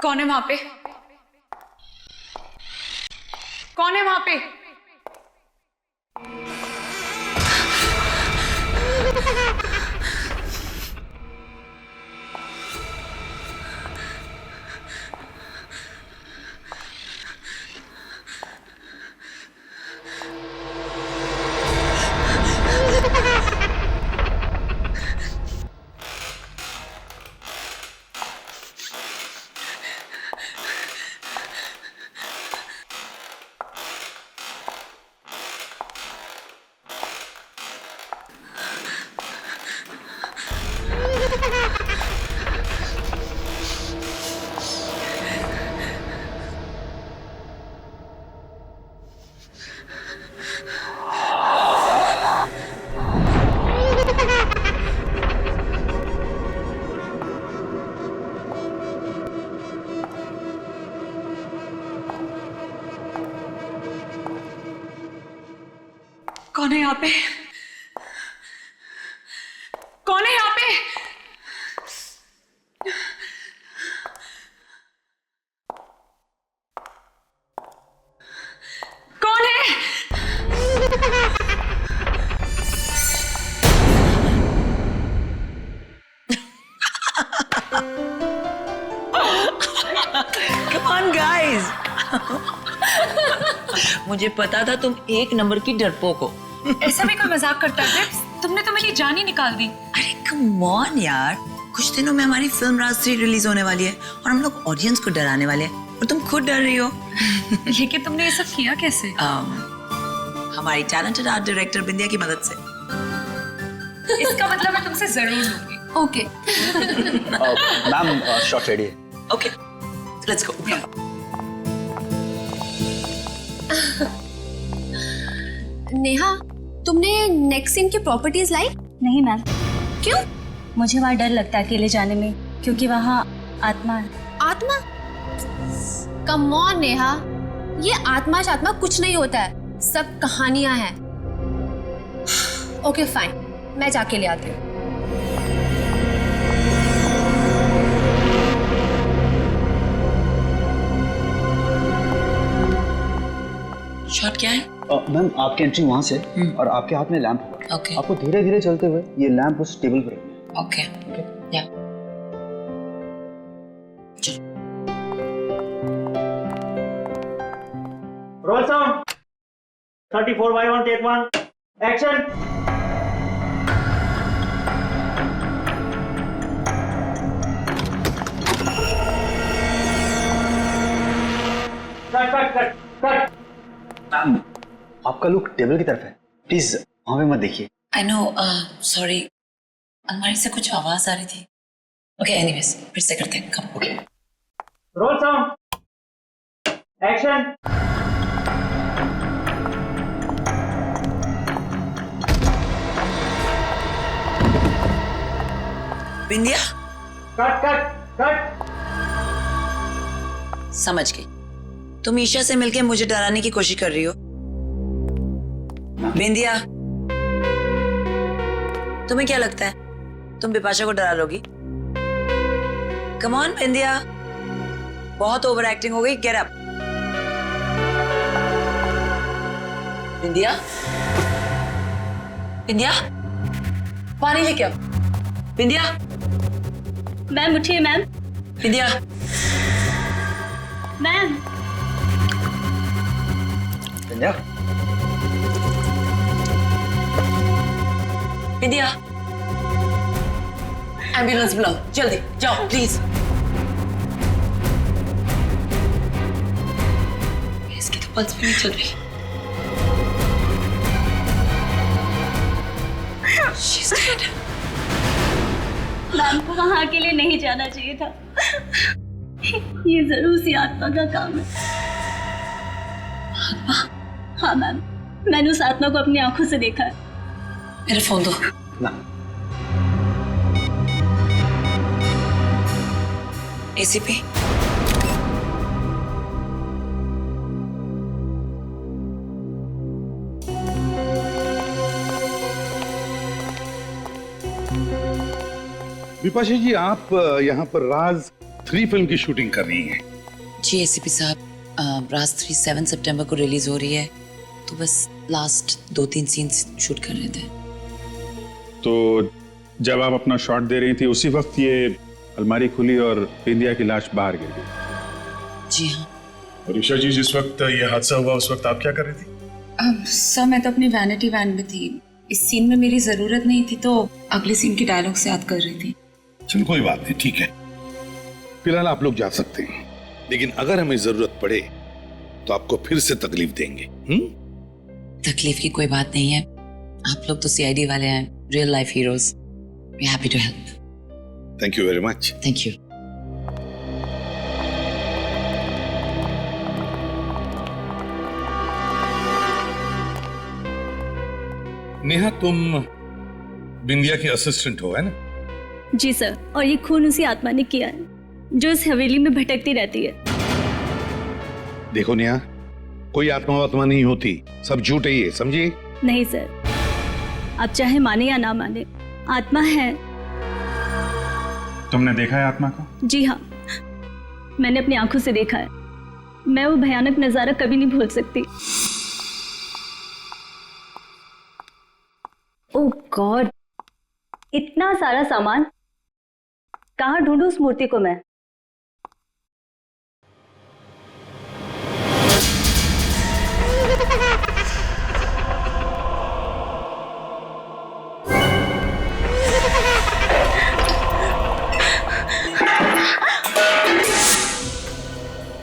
कौन है वहां पे? कौन है वहां पे? कौन है यहाँ पे? कौन है यहाँ पे? कौन है? Come on guys. मुझे पता था तुम एक नंबर की डरपोक हो। ऐसा भी कोई मजाक करता है? तुमने तो मेरी जान ही निकाल दी। अरे कम ऑन यार, कुछ दिनों में हमारी फिल्म राज 3 रिलीज होने वाली है और हम लोग ऑडियंस को डराने वाले हैं और तुम खुद डर रही हो। लेकिन तुमने ये सब किया कैसे? हमारी टैलेंटेड आर्ट डायरेक्टर बिंदिया की मदद से। इसका मतलब मैं तुमसे जरूर लूंगी। ओके। मैम शॉट रेडी है। Okay, let's go. नेहा, तुमने नेक्स्ट सीन की प्रॉपर्टीज लाई? नहीं मैम, क्यों? मुझे वहाँ डर लगता है अकेले जाने में, क्योंकि वहाँ आत्मा है। आत्मा? कम ऑन नेहा, ये आत्मा शात्मा कुछ नहीं होता है, सब कहानियां हैं। ओके फाइन, मैं जाके ले आती हूँ। शॉट क्या है? मैम आपकी एंट्री वहां से और आपके हाथ में लैंप होगा। ओके आपको धीरे धीरे चलते हुए ये लैंप उस टेबल पर रखना है। ओके या roll sound 34/1 take 1 action. Cut cut cut cut. Ma'am आपका लुक टेबल की तरफ है, प्लीज वहां पे मत देखिए। आई नो, सॉरी, अलमारी से कुछ आवाज आ रही थी। ओके एनीवेज, फिर से करते हैं। कम ओके रोल साउंड एक्शन। बिंदिया, कट कट कट। समझ गई, तुम ईशा से मिलके मुझे डराने की कोशिश कर रही हो। बिंदिया, तुम्हें क्या लगता है तुम बिपाशा को डरा लोगी? कम ऑन बिंदिया, बहुत ओवर एक्टिंग हो गई। Get up. बिंदिया, बिंदिया, पानी लेके आओ। बिंदिया, मैम उठिए मैम। बिंदिया, मैम बिंदिया, बिंदिया, एम्बुलेंस बुलाओ जल्दी, जाओ प्लीज। इसकी तो पल्स भी नहीं चल रही। She's dead. मैम को वहाँ अकेले नहीं जाना चाहिए था। ये जरूर सी आत्मा का काम है। आत्मा? हाँ मैम, मैंने उस आत्मा को अपनी आंखों से देखा है। मेरा फोन दो। ना एसीपी, विपाशा जी, आप यहाँ पर राज 3 फिल्म की शूटिंग कर रही हैं। जी एसीपी साहब, राज 3 7 सितंबर को रिलीज हो रही है, तो बस लास्ट 2-3 सीन्स शूट कर रहे थे। तो जब आप अपना शॉट दे रही थी उसी वक्त ये अलमारी खुली और बिंदिया की लाश बाहर गिर गई। जी हाँ। और ईशा जी, जिस वक्त ये हादसा हुआ उस वक्त आप क्या कर रही थी? सर मैं तो अपनी वैनिटी वैन में थी, इस सीन में मेरी जरूरत नहीं थी तो अगले सीन की डायलॉग से याद कर रही थी। चलो कोई बात नहीं, ठीक है। फिलहाल आप लोग जा सकते हैं, लेकिन अगर हमें जरूरत पड़े तो आपको फिर से तकलीफ देंगे। तकलीफ की कोई बात नहीं है, आप लोग तो सीआईडी वाले हैं, real life heroes. We happy to help. Thank you very much. Thank you. Neha, तुम बिंदिया की असिस्टेंट हो, है ना? जी सर, और ये खून उसी आत्मा ने किया है जो इस हवेली में भटकती रहती है। देखो नेहा, कोई आत्मा वात्मा नहीं होती, सब झूठ है ये, समझिए? नहीं सर, आप चाहे माने या ना माने, आत्मा है। तुमने देखा है आत्मा को? जी हाँ, मैंने अपनी आंखों से देखा है। मैं वो भयानक नजारा कभी नहीं भूल सकती। ओह गॉड, इतना सारा सामान, कहाँ ढूंढूं उस मूर्ति को मैं?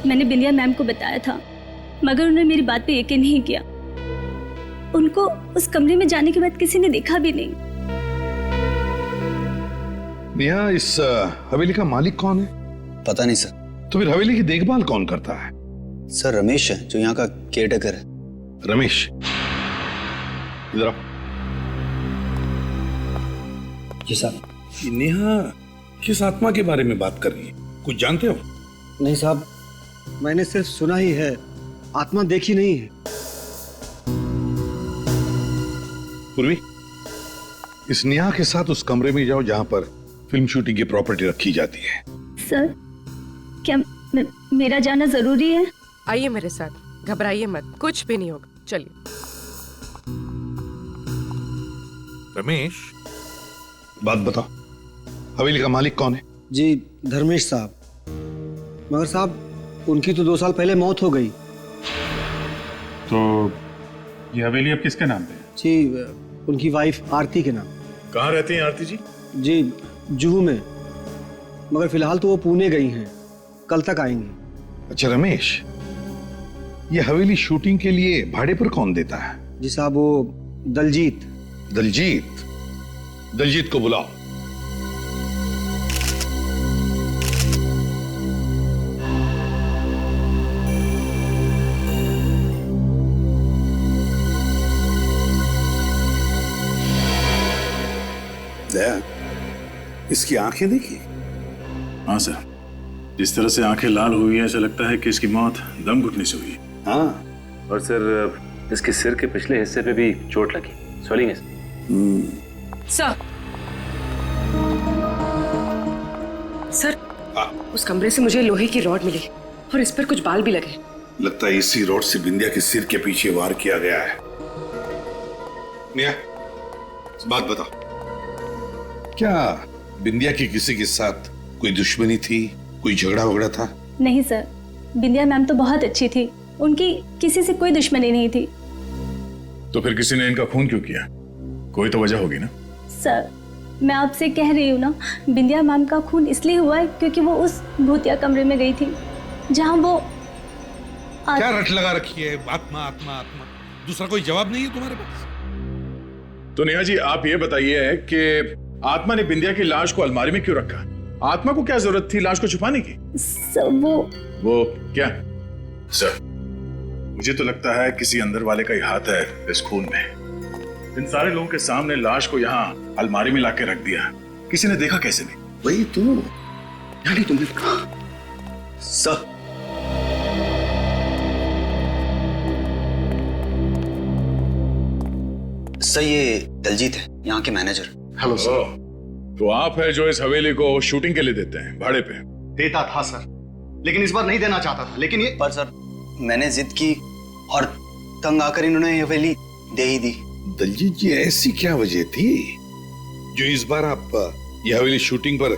मैंने बिंदिया मैम को बताया था, मगर उन्होंने मेरी बात पे यकीन नहीं किया। उनको उस कमरे में जाने के बाद किसी ने देखा भी नहीं। नेहा, इस हवेली का मालिक कौन है? पता नहीं सर। तो फिर हवेली की देखभाल कौन करता है? सर रमेश है, जो यहाँ का केयरटेकर है। रमेश, इधर आओ। जी साहब। ये नेहा किस आत्मा के बारे में बात कर रही है, कुछ जानते हो? नहीं साहब, मैंने सिर्फ सुना ही है, आत्मा देखी नहीं है। पूर्वी, इस नेहा के साथ उस कमरे में जाओ जहां पर फिल्म शूटिंग की प्रॉपर्टी रखी जाती है। सर, क्या मेरा जाना जरूरी है? आइए मेरे साथ, घबराइए मत, कुछ भी नहीं होगा, चलिए। रमेश, बात बताओ, हवेली का मालिक कौन है? जी धर्मेश साहब। मगर साहब, उनकी तो 2 साल पहले मौत हो गई। तो ये हवेली अब किसके नाम पे है? जी उनकी वाइफ आरती के नाम। कहाँ रहती हैं आरती जी? जी जुहू में, मगर फिलहाल तो वो पुणे गई हैं, कल तक आएंगी। अच्छा रमेश, ये हवेली शूटिंग के लिए भाड़े पर कौन देता है? जी साहब, वो दलजीत। दलजीत? दलजीत को बुलाओ। दया, इसकी आंखें देखिए। हाँ सर, जिस तरह से आंखें लाल हुई है, ऐसा लगता है कि इसकी मौत दम घुटने से हुई है। हाँ, और सर इसके सिर के पिछले हिस्से पे भी चोट लगी, स्वेलिंग है। सर, उस कमरे से मुझे लोहे की रॉड मिली और इस पर कुछ बाल भी लगे। लगता है इसी रॉड से बिंदिया के सिर के पीछे वार किया गया है। नेहा, बात बताओ, क्या बिंदिया की किसी के साथ कोई दुश्मनी थी, कोई झगड़ा वगड़ा था? नहीं सर, बिंदिया मैम तो बहुत अच्छी थी, उनकी किसी से कोई दुश्मनी नहीं थी। तो फिर किसी ने इनका खून क्यों किया? कोई तो वजह होगी ना? सर, मैं आपसे कह रही हूँ ना, बिंदिया मैम का खून इसलिए हुआ है क्योंकि वो उस भूतिया कमरे में गई थी जहाँ वो क्या रट लगा रखी है? आत्मा आत्मा आत्मा, दूसरा कोई जवाब नहीं है तुम्हारे पास? तो नेहा जी, आप ये बताइए कि आत्मा ने बिंदिया की लाश को अलमारी में क्यों रखा? आत्मा को क्या जरूरत थी लाश को छुपाने की? सर, वो क्या? सर, मुझे तो लगता है किसी अंदर वाले का ही हाथ है इस खून में। इन सारे लोगों के सामने लाश को यहाँ अलमारी में लाके रख दिया, किसी ने देखा कैसे नहीं? वही तो, यानी तुमने कहा। सर, सर ये दलजीत है, यहाँ के मैनेजर। Hello sir. तो आप है जो इस हवेली को शूटिंग के लिए देते हैं भाड़े पे? देता था सर, लेकिन इस बार नहीं देना चाहता था। लेकिन ये पर सर मैंने जिद की और तंग आकर इन्होंने ये हवेली दे ही दी। दलजीत जी, ऐसी क्या वजह थी जो इस बार आप यह हवेली शूटिंग पर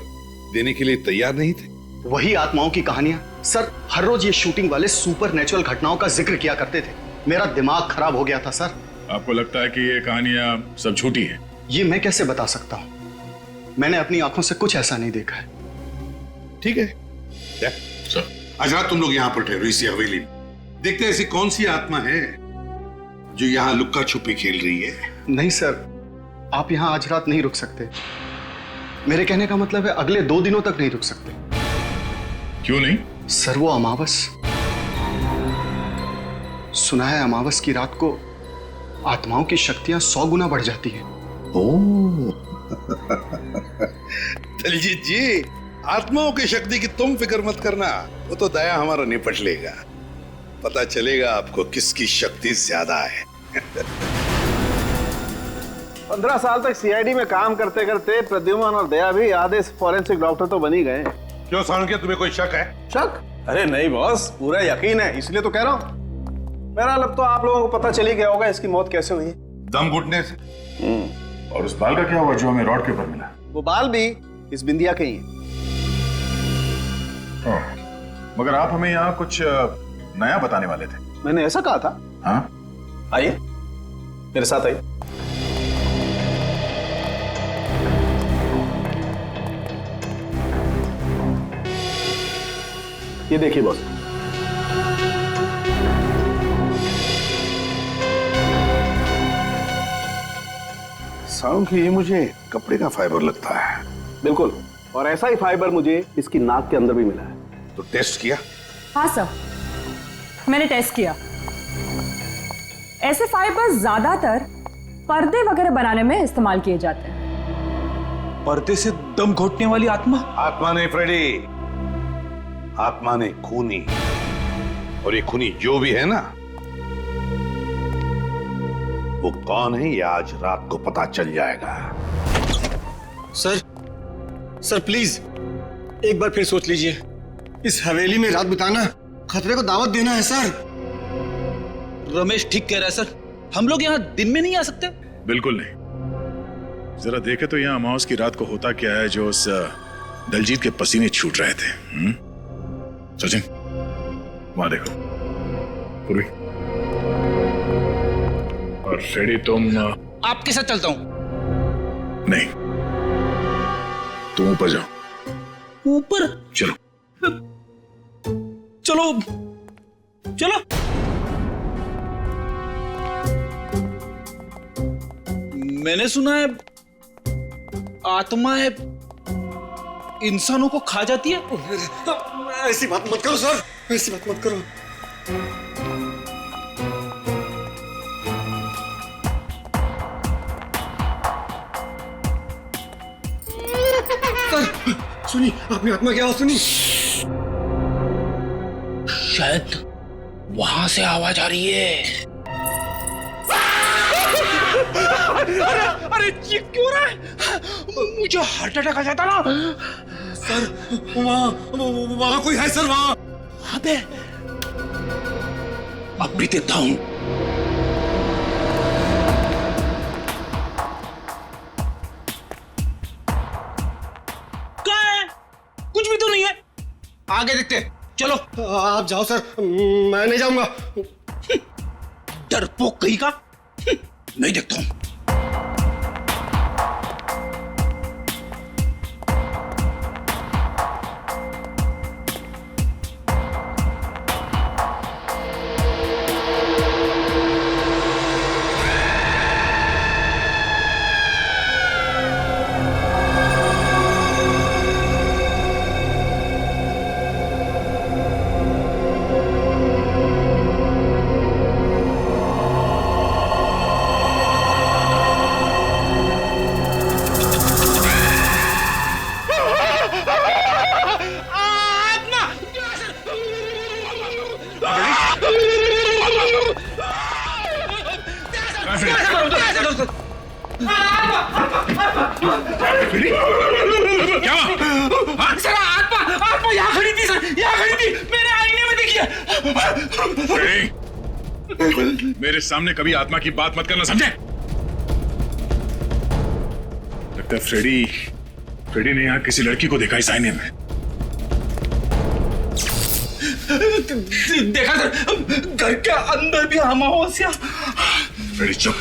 देने के लिए तैयार नहीं थे? वही आत्माओं की कहानियां सर। हर रोज ये शूटिंग वाले सुपर नेचुरल घटनाओं का जिक्र किया करते थे। मेरा दिमाग खराब हो गया था सर। आपको लगता है कि ये कहानियां सब झूठी हैं? ये मैं कैसे बता सकता हूँ, मैंने अपनी आंखों से कुछ ऐसा नहीं देखा है। ठीक है सर, आज रात तुम लोग यहाँ पर ठहरो इसी हवेली में। देखते हैं ऐसी कौन सी आत्मा है जो यहाँ लुक्का छुपी खेल रही है। नहीं सर, आप यहाँ आज रात नहीं रुक सकते। मेरे कहने का मतलब है अगले 2 दिनों तक नहीं रुक सकते। क्यों नहीं? सर वो अमावस, सुना है अमावस की रात को आत्माओं की शक्तियां 100 गुना बढ़ जाती हैं। ओह दलजीत जी, आत्माओं की शक्ति की तुम फिक्र मत करना, वो तो दया हमारा निपट लेगा। पता चलेगा आपको किसकी शक्ति ज्यादा है। 15 साल तक सीआईडी में काम करते करते प्रद्युमन और दया भी आधे फॉरेंसिक डॉक्टर तो बन ही गए। क्यों सालुंक्य, तुम्हें कोई शक है? शक? अरे नहीं बॉस, पूरा यकीन है, इसलिए तो कह रहा हूँ। मेरा अब तो आप लोगों को पता चल ही गया होगा इसकी मौत कैसे हुई। दम घुटने से। और उस बाल का क्या हुआ जो हमें रॉड के ऊपर मिला? वो बाल भी इस बिंदिया के ही है। मगर आप हमें यहाँ कुछ नया बताने वाले थे। मैंने ऐसा कहा था? हाँ, आइए मेरे साथ आइए। ये देखिए बॉस, सालुंक्य, ये मुझे कपड़े का फाइबर लगता है। बिल्कुल, और ऐसा ही फाइबर मुझे इसकी नाक के अंदर भी मिला है। तो टेस्ट किया? हाँ सर, मैंने टेस्ट किया। ऐसे फाइबर ज्यादातर पर्दे वगैरह बनाने में इस्तेमाल किए जाते हैं। पर्दे से दम घोटने वाली आत्मा? आत्मा नहीं फ्रेडी, आत्मा ने खूनी। और ये खूनी जो भी है ना, वो कौन है ये आज रात को पता चल जाएगा। सर प्लीज एक बार फिर सोच लीजिए। इस हवेली में रात बिताना खतरे को दावत देना है सर। रमेश ठीक कह रहा है सर, हम लोग यहाँ दिन में नहीं आ सकते। बिल्कुल नहीं। जरा देखे तो यहाँ अमावस की रात को होता क्या है जो उस दलजीत के पसीने छूट रहे थे। सचिन, वहां देखो। पूर्वी और फ्रेडी, तुम आपके साथ चलता हूं। नहीं, तुम ऊपर जाओ। ऊपर? चलो चलो चलो। मैंने सुना है आत्माएं इंसानों को खा जाती है। ऐसी बात मत करो सर, ऐसी बात मत करो। सर सुनी, आपने आत्मा की आवाज सुनी? शायद वहां से आवाज आ रही है। अरे ये क्यों रहा है? मुझे हार्ट अटैक आ जाता ना। सर वहां कोई है सर, वहां पे। अब भी देता हूं। कहाँ है? कुछ भी तो नहीं है। आगे देखते, चलो। आप जाओ सर, मैं नहीं जाऊंगा। डरपोक कहीं का। नहीं देखता हूं। क्या? आत्मा यहाँ मेरे सामने कभी आत्मा की बात मत करना, समझे? लगता है फ्रेडी ने यहाँ किसी लड़की को देखा इस आईने में। देखा सर, घर के अंदर भी अमावस्या। फ्रेडी चुप।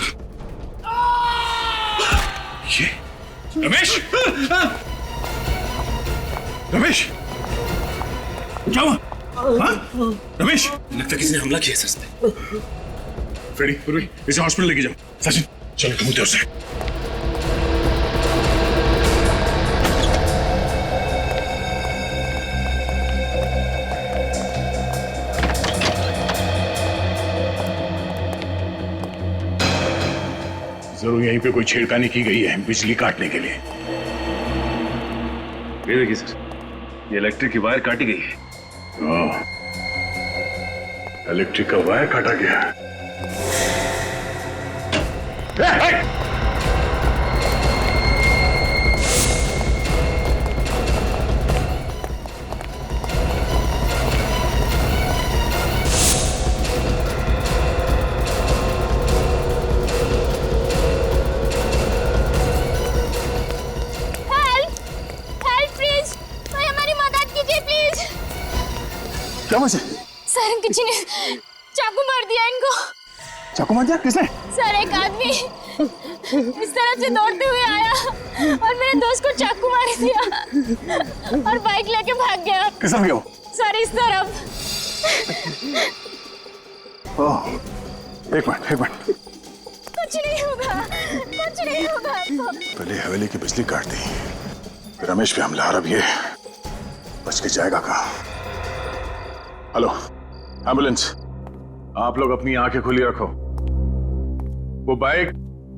ये रमेश, रमेश क्या हुआ? हाँ? रमेश, लगता किसी ने हमला किया सर पे। फ्रेडी, पूर्वी, इसे हॉस्पिटल लेके जाओ। सचिन, चलो कबूतर से। जरूर यहीं पे कोई छेड़खानी की गई है बिजली काटने के लिए। ये देखिए सर, ये इलेक्ट्रिक की वायर काटी गई है। इलेक्ट्रिक का वायर काटा गया। क्या वजह? सर किसी ने चाकू मार दिया इनको। चाकू मार दिया? किसने? सर एक आदमी इस तरफ से दौड़ते हुए आया और मेरे दोस्त को चाकू मार दिया और बाइक लेके भाग गया। किस तरफ गया वो? सर इस तरफ। ओह, एक मिनट। कुछ नहीं होगा। पहले हवेली की बिजली काट दी, फिर रमेश पे हमला। अब ये बच के जाएगा कहाँ? हेलो एम्बुलेंस, आप लोग अपनी आंखें खुली रखो। वो बाइक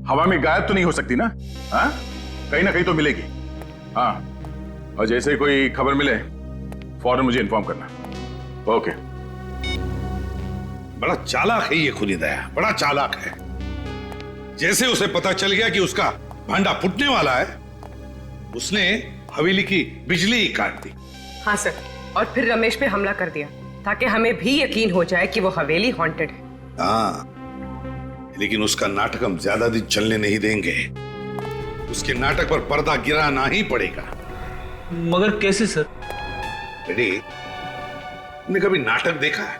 हवा में गायब तो नहीं हो सकती ना? हाँ, कहीं ना कहीं तो मिलेगी। हाँ, और जैसे ही कोई खबर मिले फौरन मुझे इन्फॉर्म करना। ओके। बड़ा चालाक है ये खुली दया, बड़ा चालाक है। जैसे उसे पता चल गया कि उसका भांडा फूटने वाला है, उसने हवेली की बिजली ही काट दी। हाँ सर, और फिर रमेश पे हमला कर दिया ताकि हमें भी यकीन हो जाए कि वो हवेली हॉन्टेड है। हाँ, लेकिन उसका नाटक हम ज्यादा दिन चलने नहीं देंगे। उसके नाटक पर पर्दा गिराना ही पड़ेगा। मगर कैसे सर? बेटी, तुमने कभी नाटक देखा है?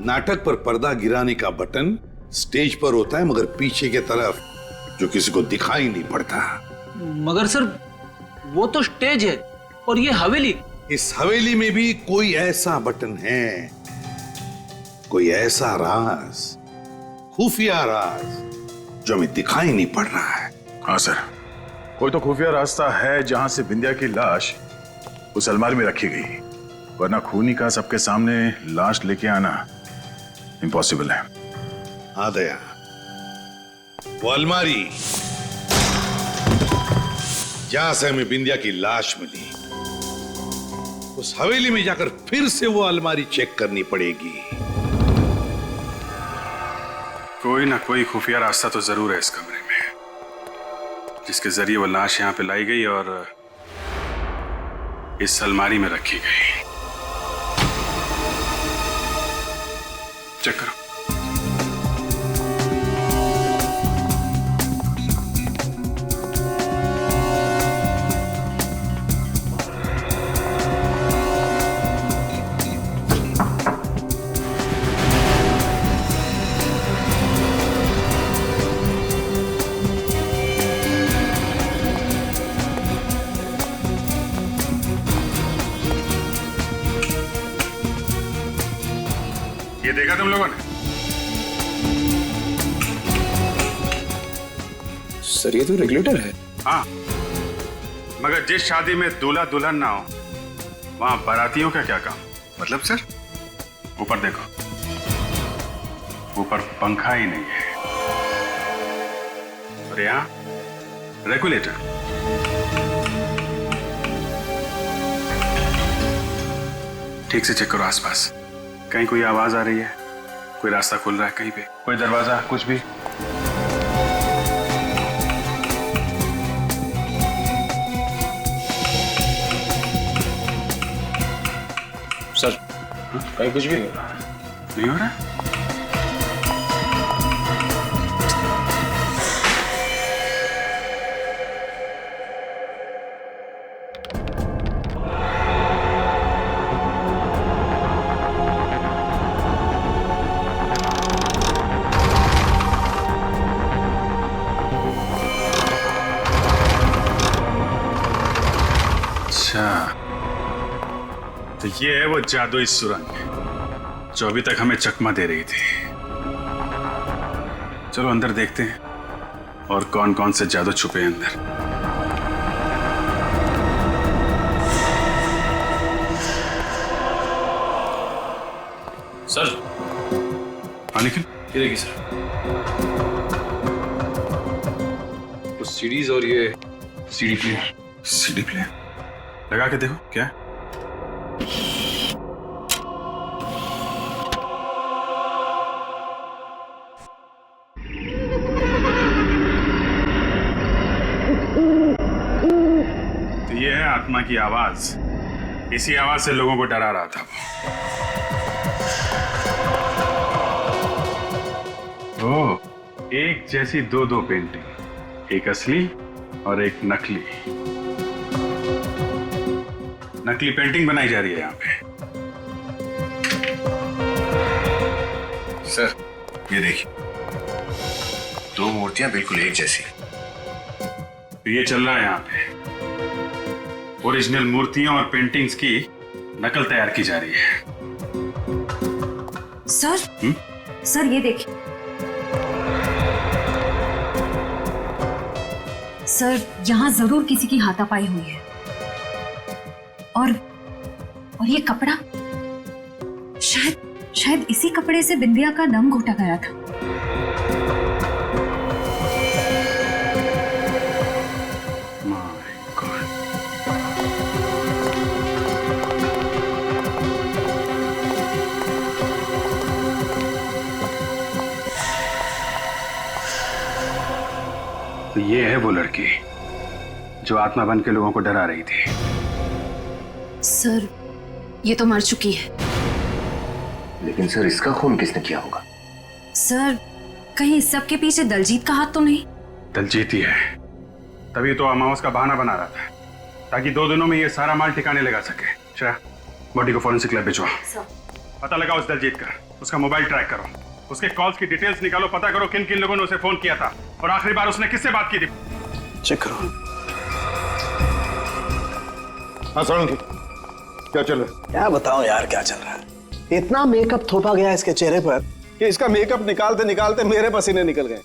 नाटक पर पर्दा गिराने का बटन स्टेज पर होता है, मगर पीछे की तरफ जो किसी को दिखाई नहीं पड़ता। मगर सर, वो तो स्टेज है और ये हवेली। इस हवेली में भी कोई ऐसा बटन है, कोई ऐसा राज, खुफिया राज जो हमें दिखाई नहीं पड़ रहा है। हाँ सर, कोई तो खुफिया रास्ता है जहां से बिंदिया की लाश उस अलमारी में रखी गई, वरना खूनी का सबके सामने लाश लेके आना इम्पॉसिबल है। हाँ दया, वो अलमारी जहां से हमें बिंदिया की लाश मिली, उस हवेली में जाकर फिर से वो अलमारी चेक करनी पड़ेगी। कोई ना कोई खुफिया रास्ता तो जरूर है इस कमरे में, जिसके जरिए वो लाश यहाँ पे लाई गई और इस अलमारी में रखी गई। चेक करो। ये देखा तुम लोगों ने? सर ये तो रेगुलेटर है। हाँ, मगर जिस शादी में दूल्हा दुल्हन ना हो, वहां बारातियों का क्या काम? मतलब सर, ऊपर देखो, ऊपर पंखा ही नहीं है और यहाँ रेगुलेटर। ठीक से चेक करो आसपास, कहीं कोई आवाज आ रही है, कोई रास्ता खुल रहा है कहीं पे, कोई दरवाजा, कुछ भी? सर, कहीं कुछ भी नहीं हो रहा। नहीं हो रहा? तो ये है वो जादुई सुरंग जो अभी तक हमें चकमा दे रही थी। चलो अंदर देखते हैं और कौन कौन से जादू छुपे हैं अंदर। सर हाँ निखिल, ये देखिए सर, कुछ सीडीज और ये सीडी प्लेयर। सीडी प्लेयर लगा के देखो क्या है? तो ये है आत्मा की आवाज। इसी आवाज से लोगों को डरा रहा था वो। एक जैसी दो पेंटिंग, एक असली और एक नकली। नकली पेंटिंग बनाई जा रही है यहाँ पे। सर ये देखिए, दो मूर्तियां बिल्कुल एक जैसी। तो ये चल रहा है यहाँ पे, ओरिजिनल मूर्तियां और पेंटिंग्स की नकल तैयार की जा रही है। सर सर ये देखिए सर, यहाँ जरूर किसी की हाथापाई हुई है। और ये कपड़ा शायद इसी कपड़े से बिंदिया का दम घोटा गया था। तो ये है वो लड़की जो आत्मा बन के लोगों को डरा रही थी। सर ये तो मर चुकी है। लेकिन सर इसका खून किसने किया होगा? सर कहीं इस सब के पीछे दलजीत का हाथ तो नहीं? दलजीत ही है, तभी तो अमावस का बहाना बना रहा था ताकि 2 दिनों में ये सारा माल ठिकाने लगा सके। श्रेया, बॉडी को फॉरेंसिक लैब भिजवा। पता लगाओ उस दलजीत का, उसका मोबाइल ट्रैक करो, उसके कॉल्स की डिटेल्स निकालो, पता करो किन किन लोगों ने उसे फोन किया था और आखिरी बार उसने किससे बात की थी। चेक करो। हाँ सोलंकी, क्या चल रहा है? क्या बताऊं यार क्या चल रहा है। इतना मेकअप थोपा गया इसके चेहरे पर कि इसका मेकअप निकालते निकालते मेरे पसीने निकल गए।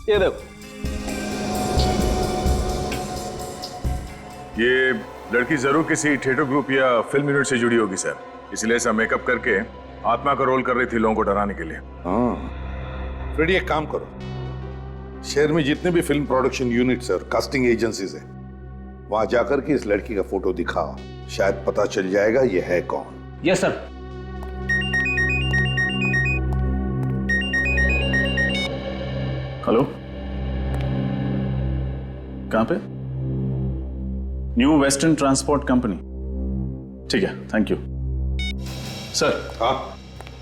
ये देखो, ये लड़की जरूर किसी थिएटर ग्रुप या फिल्म यूनिट से जुड़ी होगी सर, इसलिए ऐसा मेकअप करके आत्मा का रोल कर रही थी लोगों को डराने के लिए। हाँ फ्रेडी, एक काम करो, शहर में जितने भी फिल्म प्रोडक्शन यूनिट्स और कास्टिंग एजेंसीज है वहां जाकर के इस लड़की का फोटो दिखाओ, शायद पता चल जाएगा ये है कौन। Yes sir. हेलो, कहां पे? New western transport company. ठीक है, थैंक यू सर। हाँ,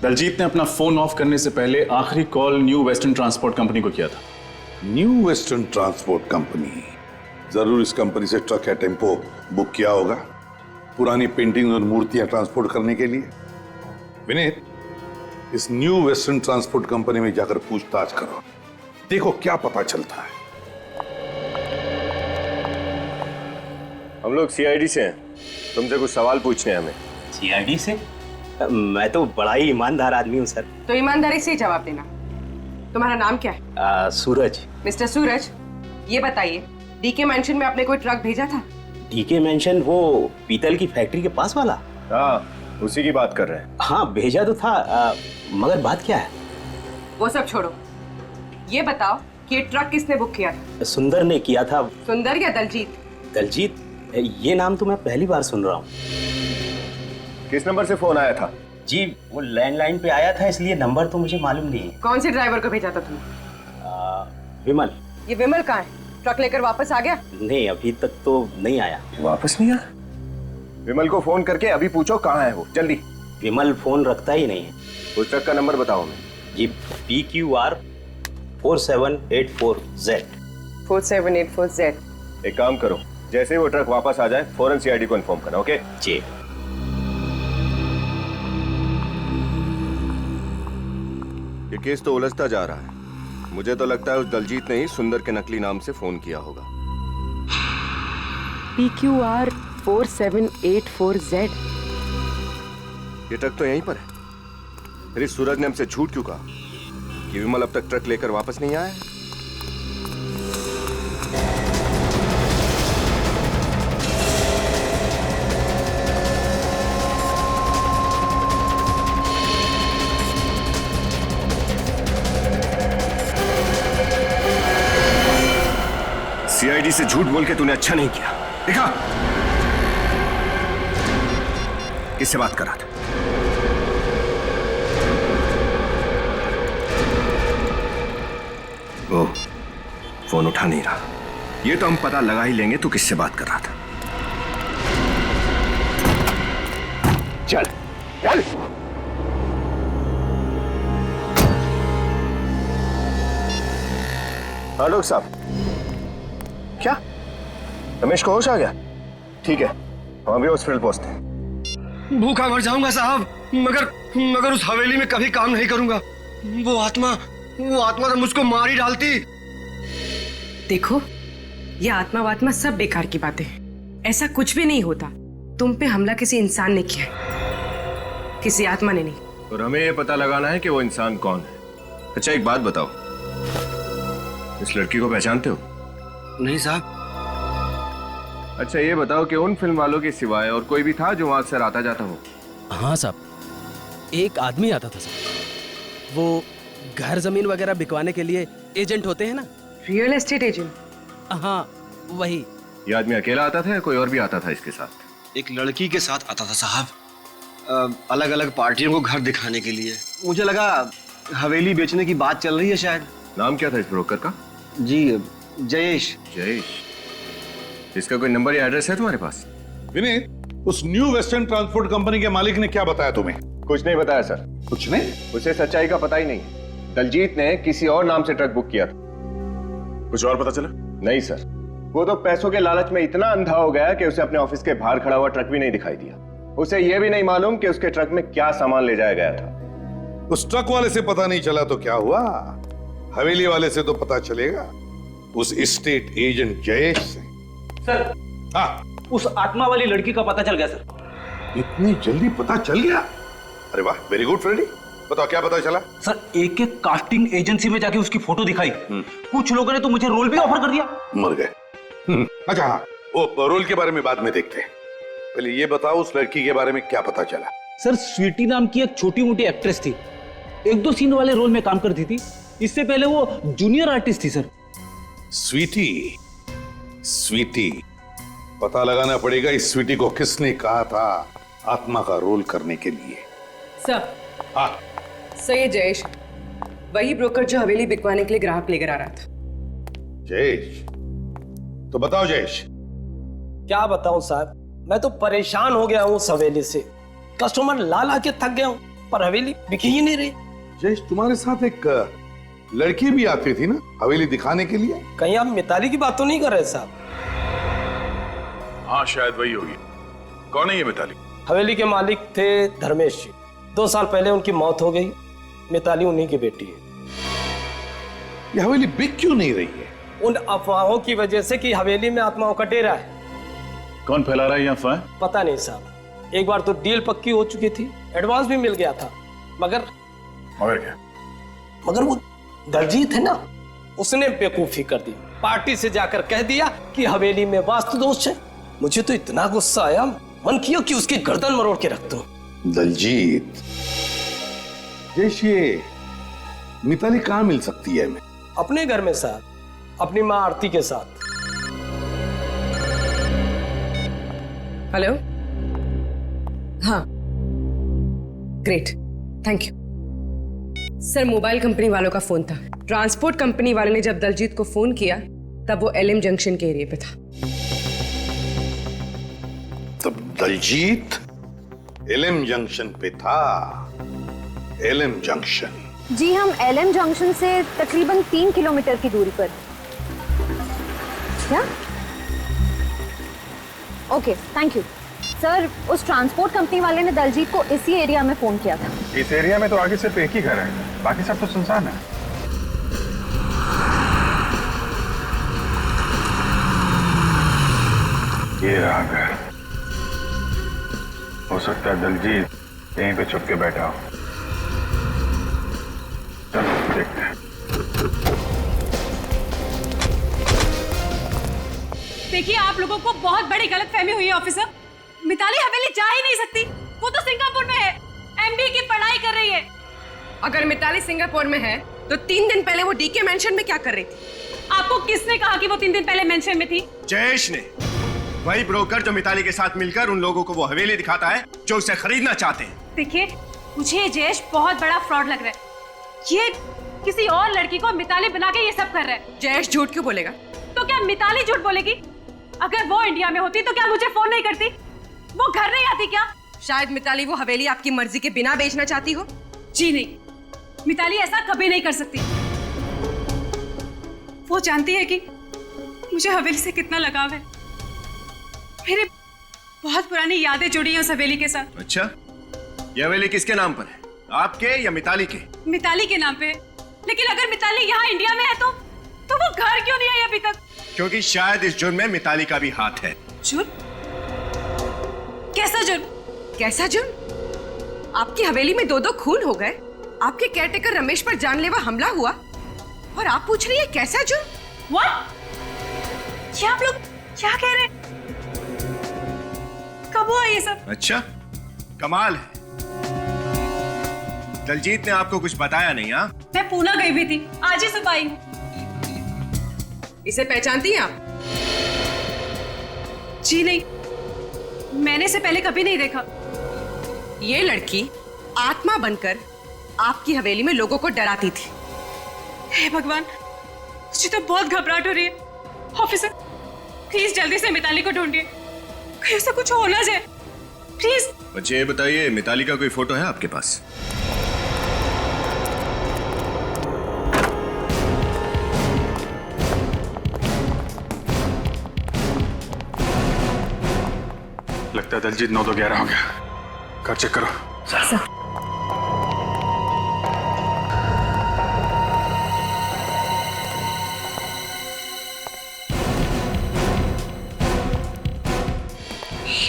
दलजीत ने अपना फोन ऑफ करने से पहले आखिरी call new western transport company को किया था। न्यू वेस्टर्न ट्रांसपोर्ट कंपनी, जरूर इस कंपनी से ट्रक या टेम्पो बुक किया होगा पुरानी पेंटिंग और मूर्तियां ट्रांसपोर्ट करने के लिए। विनीत, इस न्यू वेस्टर्न ट्रांसपोर्ट कंपनी में जाकर पूछताछ करो, देखो क्या पता चलता है। हम लोग सीआईडी से हैं, तुमसे कुछ सवाल पूछने हैं हमें। सीआईडी से? मैं तो बड़ा ही ईमानदार आदमी हूँ सर। तो ईमानदारी से ही जवाब देना। तुम्हारा नाम क्या है? सूरज। मिस्टर सूरज, ये बताइए डीके मेंशन में आपने कोई ट्रक भेजा था? डीके मेंशन वो पीतल की फैक्ट्री के पास वाला? हाँ, उसी की बात कर रहे हैं। हाँ भेजा तो था, मगर बात क्या है? वो सब छोड़ो, ये बताओ कि ये ट्रक किसने बुक किया था? सुंदर ने किया था। सुंदर या दलजीत? दलजीत, ये नाम तो मैं पहली बार सुन रहा हूँ। किस नंबर से फोन आया था? जी वो लैंडलाइन पे आया था, इसलिए नंबर तो मुझे मालूम नहीं है। कौन से ड्राइवर को भेजा था तुमने? विमल। ये विमल कहाँ है? ट्रक लेकर वापस आ गया? नहीं, अभी तक तो नहीं आया। वापस नहीं आया? विमल को फोन करके अभी पूछो कहाँ है वो, जल्दी। विमल फोन रखता ही नहीं है। उस ट्रक का नंबर बताओ हमें। जी PQR 4784Z। 4784Z। एक काम करो, जैसे ही वो ट्रक वापस आ जाए फौरन CID को इन्फॉर्म करना। ओके जी। ये केस तो उलझता जा रहा है। मुझे तो लगता है उस दलजीत ने ही सुंदर के नकली नाम से फोन किया होगा। PQR 4784Z। ये ट्रक तो यहीं पर है। फिर इस सूरज ने हमसे झूठ क्यों कहा कि विमल अब तक ट्रक लेकर वापस नहीं आया है? CID से झूठ बोल के तूने अच्छा नहीं किया। देखा किससे बात कर रहा था? वो फोन उठा नहीं रहा। ये तो हम पता लगा ही लेंगे तू किससे बात कर रहा था। चल चल। हाँ डॉक्टर साहब। क्या रमेश को होश आ गया? ठीक है, हम अभी हॉस्पिटल पहुंचते हैं। भूखा मर जाऊंगा साहब, मगर उस हवेली में कभी काम नहीं करूंगा। वो आत्मा तो मुझको मार ही डालती। देखो, ये आत्मा वात्मा सब बेकार की बातें हैं। ऐसा कुछ भी नहीं होता। तुम पे हमला किसी इंसान ने किया है, किसी आत्मा ने नहीं। और हमें ये पता लगाना है कि वो इंसान कौन है। अच्छा एक बात बताओ, इस लड़की को पहचानते हो? नहीं साहब। अच्छा ये बताओ कि उन फिल्म वालों के सिवाय और कोई भी था जो वहां अक्सर आता जाता हो? हाँ साहब, एक आदमी आता था साहब। वो घर जमीन वगैरह बिकवाने के लिए एजेंट होते हैं ना। Real estate agent? हाँ वही। ये आदमी अकेला आता था या कोई और भी आता था इसके साथ? एक लड़की के साथ आता था साहब, अलग अलग पार्टियों को घर दिखाने के लिए। मुझे लगा हवेली बेचने की बात चल रही है शायद। नाम क्या था इस ब्रोकर का? जी जयेश। जयेश। इसका कोई नंबर या एड्रेस है तुम्हारे पास? विनीत, उस न्यू वेस्टर्न ट्रांसपोर्ट कंपनी के मालिक ने क्या बताया तुम्हें? कुछ नहीं बताया सर। कुछ नहीं? उसे सच्चाई का पता ही नहीं है। दलजीत ने किसी और नाम से ट्रक बुक किया था। कुछ और पता चला? नहीं सर, वो तो पैसों के लालच में इतना अंधा हो गया कि उसे अपने ऑफिस के बाहर खड़ा हुआ ट्रक भी नहीं दिखाई दिया। उसे यह भी नहीं मालूम कि उसके ट्रक में क्या सामान ले जाया गया था। उस ट्रक वाले से पता नहीं चला तो क्या हुआ, हवेली वाले से तो पता चलेगा, उस एस्टेट एजेंट जयेश से। सर, हाँ, उस आत्मा वाली लड़की का पता चल गया सर। इतनी जल्दी पता चल गया? अरे वाह, वेरी गुड फ्रेडी। बताओ क्या पता चला? सर, एक कास्टिंग एजेंसी में जाके उसकी फोटो दिखाई। कुछ लोगों ने तो मुझे रोल भी ऑफर कर दिया। मर गए। अच्छा हाँ, वो रोल के बारे में बाद में देखते हैं। पहले ये बताओ उस लड़की के बारे में क्या पता चला? सर, स्वीटी नाम की एक छोटी मोटी एक्ट्रेस थी, 1-2 सीन वाले रोल में काम करती थी। इससे पहले वो जूनियर आर्टिस्ट थी सर। स्वीटी, पता लगाना पड़ेगा इस स्वीटी को किसने कहा था आत्मा का रोल करने के लिए। सर। हाँ सही है जयेश, वही ब्रोकर जो हवेली बिकवाने के लिए ग्राहक लेकर आ रहा था। जयेश, तो बताओ जयेश। क्या बताऊं साहब, मैं तो परेशान हो गया हूं उस हवेली से। कस्टमर ला के थक गया हूं, पर हवेली बिकी ही नहीं रही। जयेश, तुम्हारे साथ एक लड़की भी आती थी ना हवेली दिखाने के लिए? कहीं आप मिताली की बात तो नहीं कर रहे साहब? हाँ शायद वही होगी। कौन है ये मिताली? हवेली के मालिक थे धर्मेश जी। 2 साल पहले उनकी मौत हो गई। मिताली उन्हीं की बेटी है। ये हवेली बिक क्यों नहीं रही है? उन अफवाहों की वजह से कि हवेली में आत्माओं का डेरा है। कौन फैला रहा है ये अफवाह? पता नहीं साहब। एक बार तो डील पक्की हो चुकी थी, एडवांस भी मिल गया था, मगर क्या? मगर वो दलजीत है ना, उसने बेवकूफी कर दी। पार्टी से जाकर कह दिया कि हवेली में वास्तु दोष है। मुझे तो इतना गुस्सा आया, मन किया कि उसकी गर्दन मरोड़ के रख दूं। दलजीत, जैसे मिताली कहाँ मिल सकती है हमें? अपने घर में साहब, अपनी माँ आरती के साथ। हेलो। हाँ, great, thank you sir. Mobile company वालों का फोन था। ट्रांसपोर्ट कंपनी वाले ने जब दलजीत को फोन किया तब वो LM जंक्शन के एरिया पे था। तब दलजीत एलएम जंक्शन पे था। LM junction. जी हम एलएम जंक्शन से तकरीबन 3 किलोमीटर की दूरी पर। क्या? Okay, thank you sir. उस ट्रांसपोर्ट कंपनी वाले ने दलजीत को इसी एरिया में फोन किया था। इस एरिया में तो आगे सिर्फ एक ही घर है, बाकी सब तो सुनसान है। ये रहा घर। हो सकता है दलजीत यहीं पे छुप के बैठा हो। चलो देखते हैं। देखिए, आप लोगों को बहुत बड़ी गलतफहमी हुई है ऑफिसर। मिताली हवेली जा ही नहीं सकती। वो तो सिंगापुर में है, एमबीए की पढ़ाई कर रही है। अगर मिताली सिंगापुर में है तो 3 दिन पहले वो डीके मेंशन में क्या कर रही थी? आपको किसने कहा कि वो 3 दिन पहले मेंशन में थी? जयेश ने, वही ब्रोकर जो मिताली के साथ मिलकर उन लोगों को वो हवेली दिखाता है जो उसे खरीदना चाहते हैं। देखिए, मुझे जयेश बहुत बड़ा फ्रॉड लग रहा है। ये किसी और लड़की को मिताली बना के ये सब कर रहा है। जयेश झूठ क्यों बोलेगा? तो क्या मिताली झूठ बोलेगी? अगर वो इंडिया में होती तो क्या मुझे फोन नहीं करती? वो घर नहीं आती क्या? शायद मिताली वो हवेली आपकी मर्जी के बिना बेचना चाहती हो। जी नहीं, मिताली ऐसा कभी नहीं कर सकती। वो जानती है कि मुझे हवेली से कितना लगाव है। मेरी बहुत पुरानी यादें जुड़ी हैं उस हवेली के साथ। अच्छा, ये हवेली किसके नाम पर है? आपके या मिताली के? मिताली के नाम पे। लेकिन अगर मिताली यहाँ इंडिया में है तो वो घर क्यों नहीं आई अभी तक? क्योंकि शायद इस जुर्म में मिताली का भी हाथ है। जुर्म? कैसा जुर्म? कैसा जुर्म? आपकी हवेली में 2-2 खून हो गए, आपके केयरटेकर रमेश पर जानलेवा हमला हुआ और आप पूछ रही है कैसा जुर्म? What? क्या आप लोग क्या कह रहे हैं? कब हुआ ये सब? अच्छा, कमाल है। दलजीत ने आपको कुछ बताया नहीं? हाँ, मैं पूना गई भी थी, आज ही सुबह आई हूँ। इसे पहचानती हैं आप? जी नहीं, मैंने इसे पहले कभी नहीं देखा। ये लड़की आत्मा बनकर आपकी हवेली में लोगों को डराती थी। हे भगवान, मुझे तो बहुत घबराहट हो रही है। ऑफिसर, प्लीज जल्दी से मिताली को ढूंढिए, कहीं ऐसा कुछ हो ना जाए, प्लीज। बच्चे ये बताइए, मिताली का कोई फोटो है आपके पास? लगता है दलजीत 9 तो 11 हो गया। घर चेक करो। सर।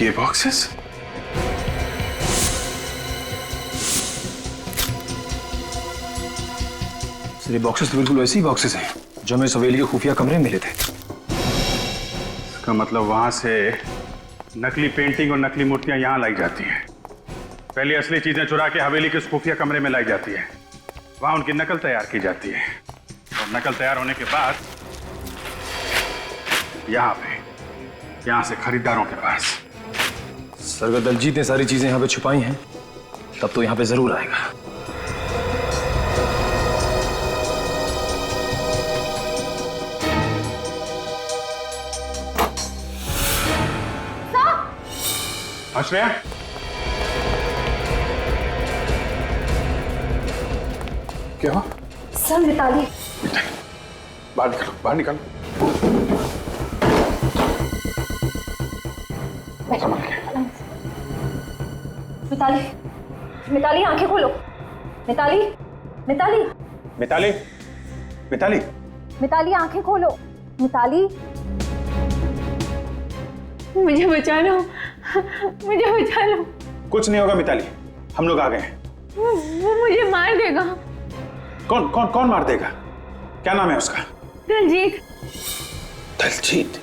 ये बॉक्सेस? सर, ये बॉक्सेस तो बिल्कुल वैसे ही बॉक्सेस हैं जो हमें हवेली के खुफिया कमरे में मिले थे। इसका मतलब वहां से नकली पेंटिंग और नकली मूर्तियां यहाँ लाई जाती हैं। पहले असली चीजें चुरा के हवेली के खुफिया कमरे में लाई जाती है, वहां उनकी नकल तैयार की जाती है और नकल तैयार होने के बाद यहाँ से खरीदारों के पास। सर, अगर दलजीत ने सारी चीजें यहाँ पे छुपाई हैं तब तो यहाँ पे जरूर आएगा। आश्रया, क्या हुआ? सर, मिताली। बाहर निकलो, बाहर निकलो। मिताली, मिताली आंखें खोलो। मिताली, मिताली, मिताली, मिताली, मिताली आंखें खोलो। मिताली, मुझे बचा लो, मुझे बचा लो। कुछ नहीं होगा मिताली, हम लोग आ गए हैं। वो मुझे मार देगा। कौन कौन कौन मार देगा? क्या नाम है उसका? दलजीत। दलजीत?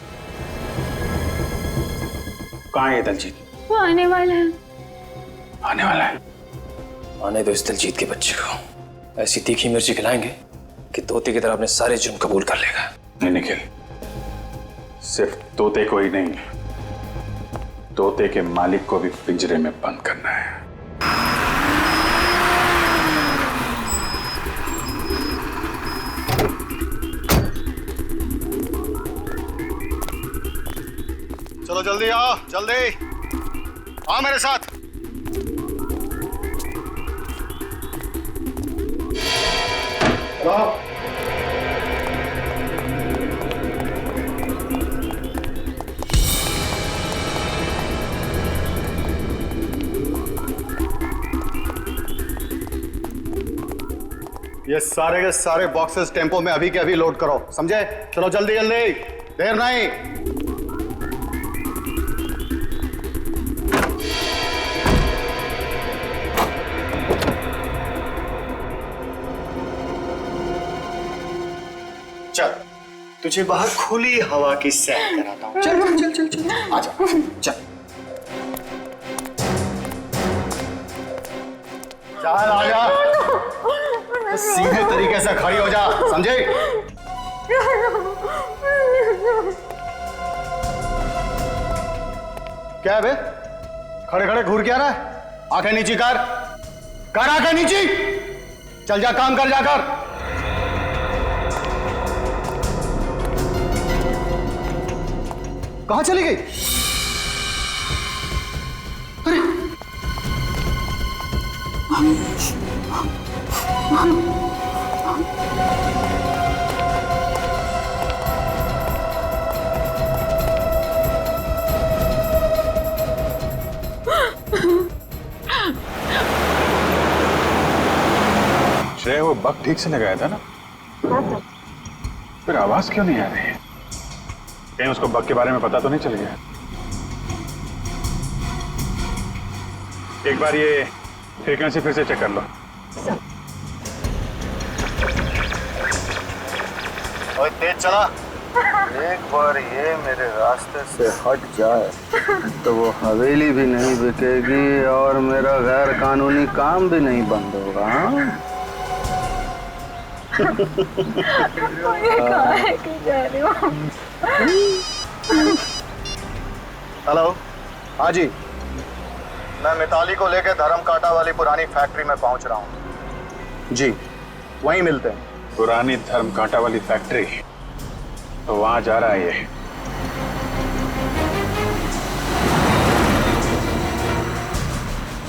कहाँ है दलजीत? वो आने वाला है। आने वाला है? आने दो इस दलजीत के बच्चे को। ऐसी तीखी मिर्ची खिलाएंगे कि तोते की तरह अपने सारे जुर्म कबूल कर लेगा। नहीं निखिल, सिर्फ तोते को ही नहीं, तोते के मालिक को भी पिंजरे में बंद करना है। चलो जल्दी आओ, जल्दी आओ मेरे साथ। ये सारे के सारे बॉक्सेस टेम्पो में अभी के अभी लोड करो, समझे? चलो जल्दी जल्दी, देर नहीं। चल तुझे बाहर खुली हवा की सैर कराता हूँ। चल चल चल चल चल आजा चल चल आजा, सीधे तरीके से खड़ी हो जा, समझे? क्या है बे? खड़े खड़े घूर क्या रहा है? आंखें नीची कर आंखें नीची। चल जा, काम कर जाकर। कहां चली गई? अरे श्रेया, वो बग ठीक से लगाया था ना? फिर आवाज क्यों नहीं आ रही है? कहीं उसको बग के बारे में पता तो नहीं चल गया? एक बार ये फ्रीक्वेंसी फिर से चेक कर लो। और तेज चला। एक बार ये मेरे रास्ते से हट जाए तो वो हवेली भी नहीं बिकेगी और मेरा गैर कानूनी काम भी नहीं बंद होगा। हेलो, हाँ जी, मैं मिताली को लेकर धर्म कांटा वाली पुरानी फैक्ट्री में पहुंच रहा हूँ जी, वहीं मिलते हैं। पुरानी धर्म कांटा वाली फैक्ट्री? तो वहां जा रहा है ये।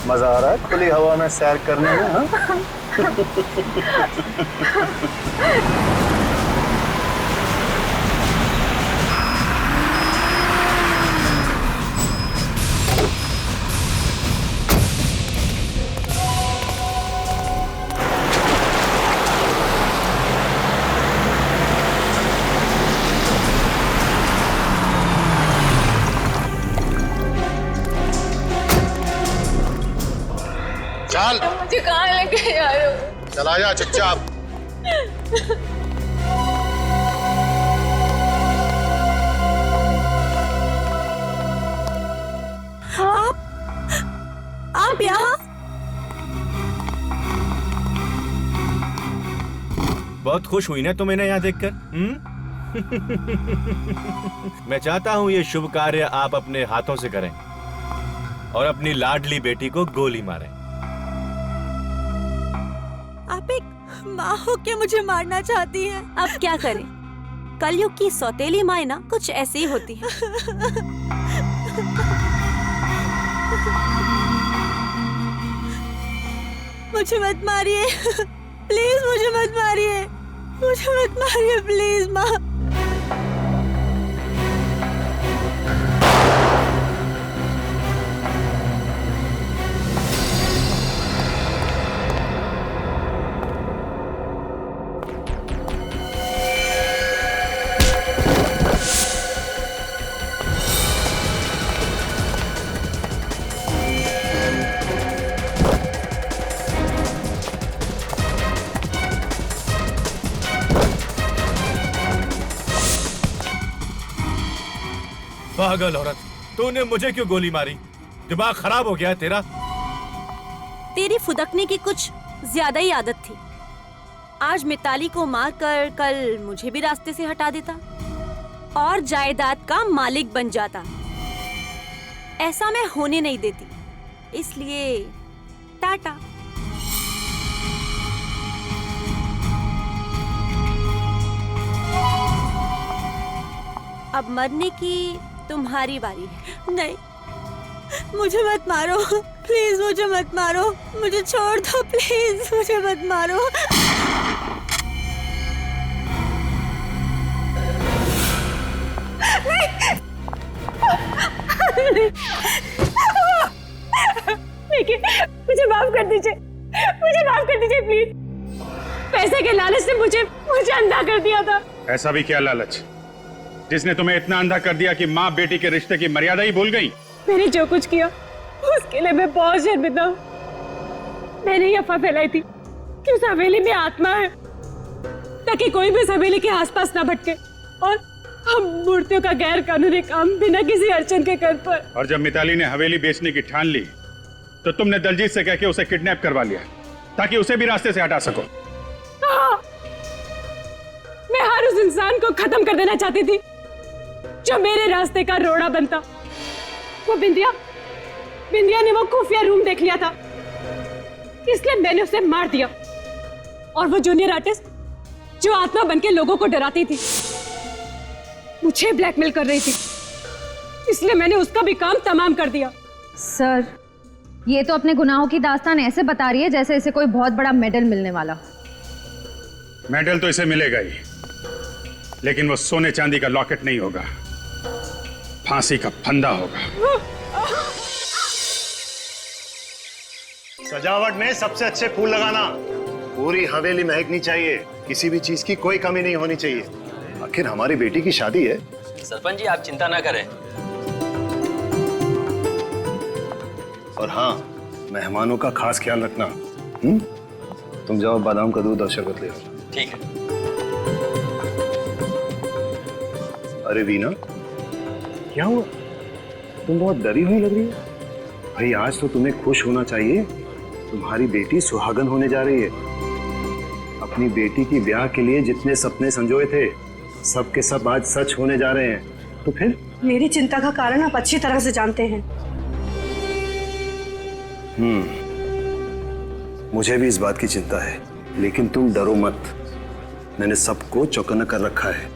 मजा आ रहा है खुली हवा में सैर करने में? हाँ? चल, मुझे कहाँ लेके जा रहे हो? चला जा चुपचाप। आप यहाँ? बहुत खुश हुई ना तुम इन्हें यहाँ देखकर? मैं चाहता हूँ ये शुभ कार्य आप अपने हाथों से करें और अपनी लाडली बेटी को गोली मारें। आप एक माँ हो के मुझे मारना चाहती हैं? अब क्या करें, कलयुग की सौतेली माँ ना कुछ ऐसी ही होती है। मुझे मत मारिए प्लीज, मुझे मत मारिए, मुझे मत मारिए प्लीज माँ। पागल औरत, तूने मुझे क्यों गोली मारी? दिमाग खराब हो गया तेरा? तेरी फुदकने की कुछ ज्यादा ही आदत थी। आज मिताली को मारकर कल मुझे भी रास्ते से हटा देता और जायदाद का मालिक बन जाता। ऐसा मैं होने नहीं देती, इसलिए टाटा। अब मरने की तुम्हारी बारी है। नहीं, मुझे मत मारो प्लीज, मुझे मत मारो, मुझे छोड़ दो प्लीज, मुझे मत मारो। देखिए, मुझे माफ कर दीजिए, मुझे माफ कर दीजिए प्लीज। पैसे के लालच से मुझे अंधा कर दिया था। ऐसा भी क्या लालच जिसने तुम्हें इतना अंधा कर दिया कि माँ बेटी के रिश्ते की मर्यादा ही भूल गई? मैंने जो कुछ किया उसके लिए मैं बहुत शर्मिंदा हूँ। मैंने ये अफवाह फैलाई थी कि उस हवेली में आत्मा है, ताकि कोई भी उस हवेली के आसपास ना भटके और हम मूर्तियों का गैर कानूनी काम बिना किसी अड़चन के कर पाए। और जब मिताली ने हवेली बेचने की ठान ली तो तुमने दलजीत से कह के उसे किडनैप करवा लिया ताकि उसे भी रास्ते से हटा सको। हाँ, मैं हर उस इंसान को खत्म कर देना चाहती थी जो मेरे रास्ते का रोड़ा बनता। वो बिंदिया ने वो खुफिया रूम देख लिया था, इसलिए मैंने उसे मार दिया। और वो जूनियर आर्टिस्ट जो आत्मा बनके लोगों को डराती थी, मुझे ब्लैकमेल कर रही थी, इसलिए मैंने उसका भी काम तमाम कर दिया। सर, ये तो अपने गुनाहों की दास्तान ऐसे बता रही है जैसे इसे कोई बहुत बड़ा मेडल मिलने वाला हो। मेडल तो इसे मिलेगा ही, लेकिन वो सोने चांदी का लॉकेट नहीं होगा, फांसी का फंदा होगा। सजावट में सबसे अच्छे फूल लगाना। पूरी हवेली महकनी चाहिए, किसी भी चीज की कोई कमी नहीं होनी चाहिए। आखिर हमारी बेटी की शादी है। सरपंच जी आप चिंता ना करें। और हाँ, मेहमानों का खास ख्याल रखना। तुम जाओ बादाम का दूध और शरबत ले आओ। ठीक है। अरे वीना, क्या हुआ? तुम बहुत डरी हुई लग रही हो। भाई आज तो तुम्हें खुश होना चाहिए, तुम्हारी बेटी सुहागन होने जा रही है। अपनी बेटी की ब्याह के लिए जितने सपने संजोए थे सब के सब आज सच होने जा रहे हैं। तो फिर मेरी चिंता का कारण आप अच्छी तरह से जानते हैं। मुझे भी इस बात की चिंता है, लेकिन तुम डरो मत। मैंने सबको चौकन्ना कर रखा है।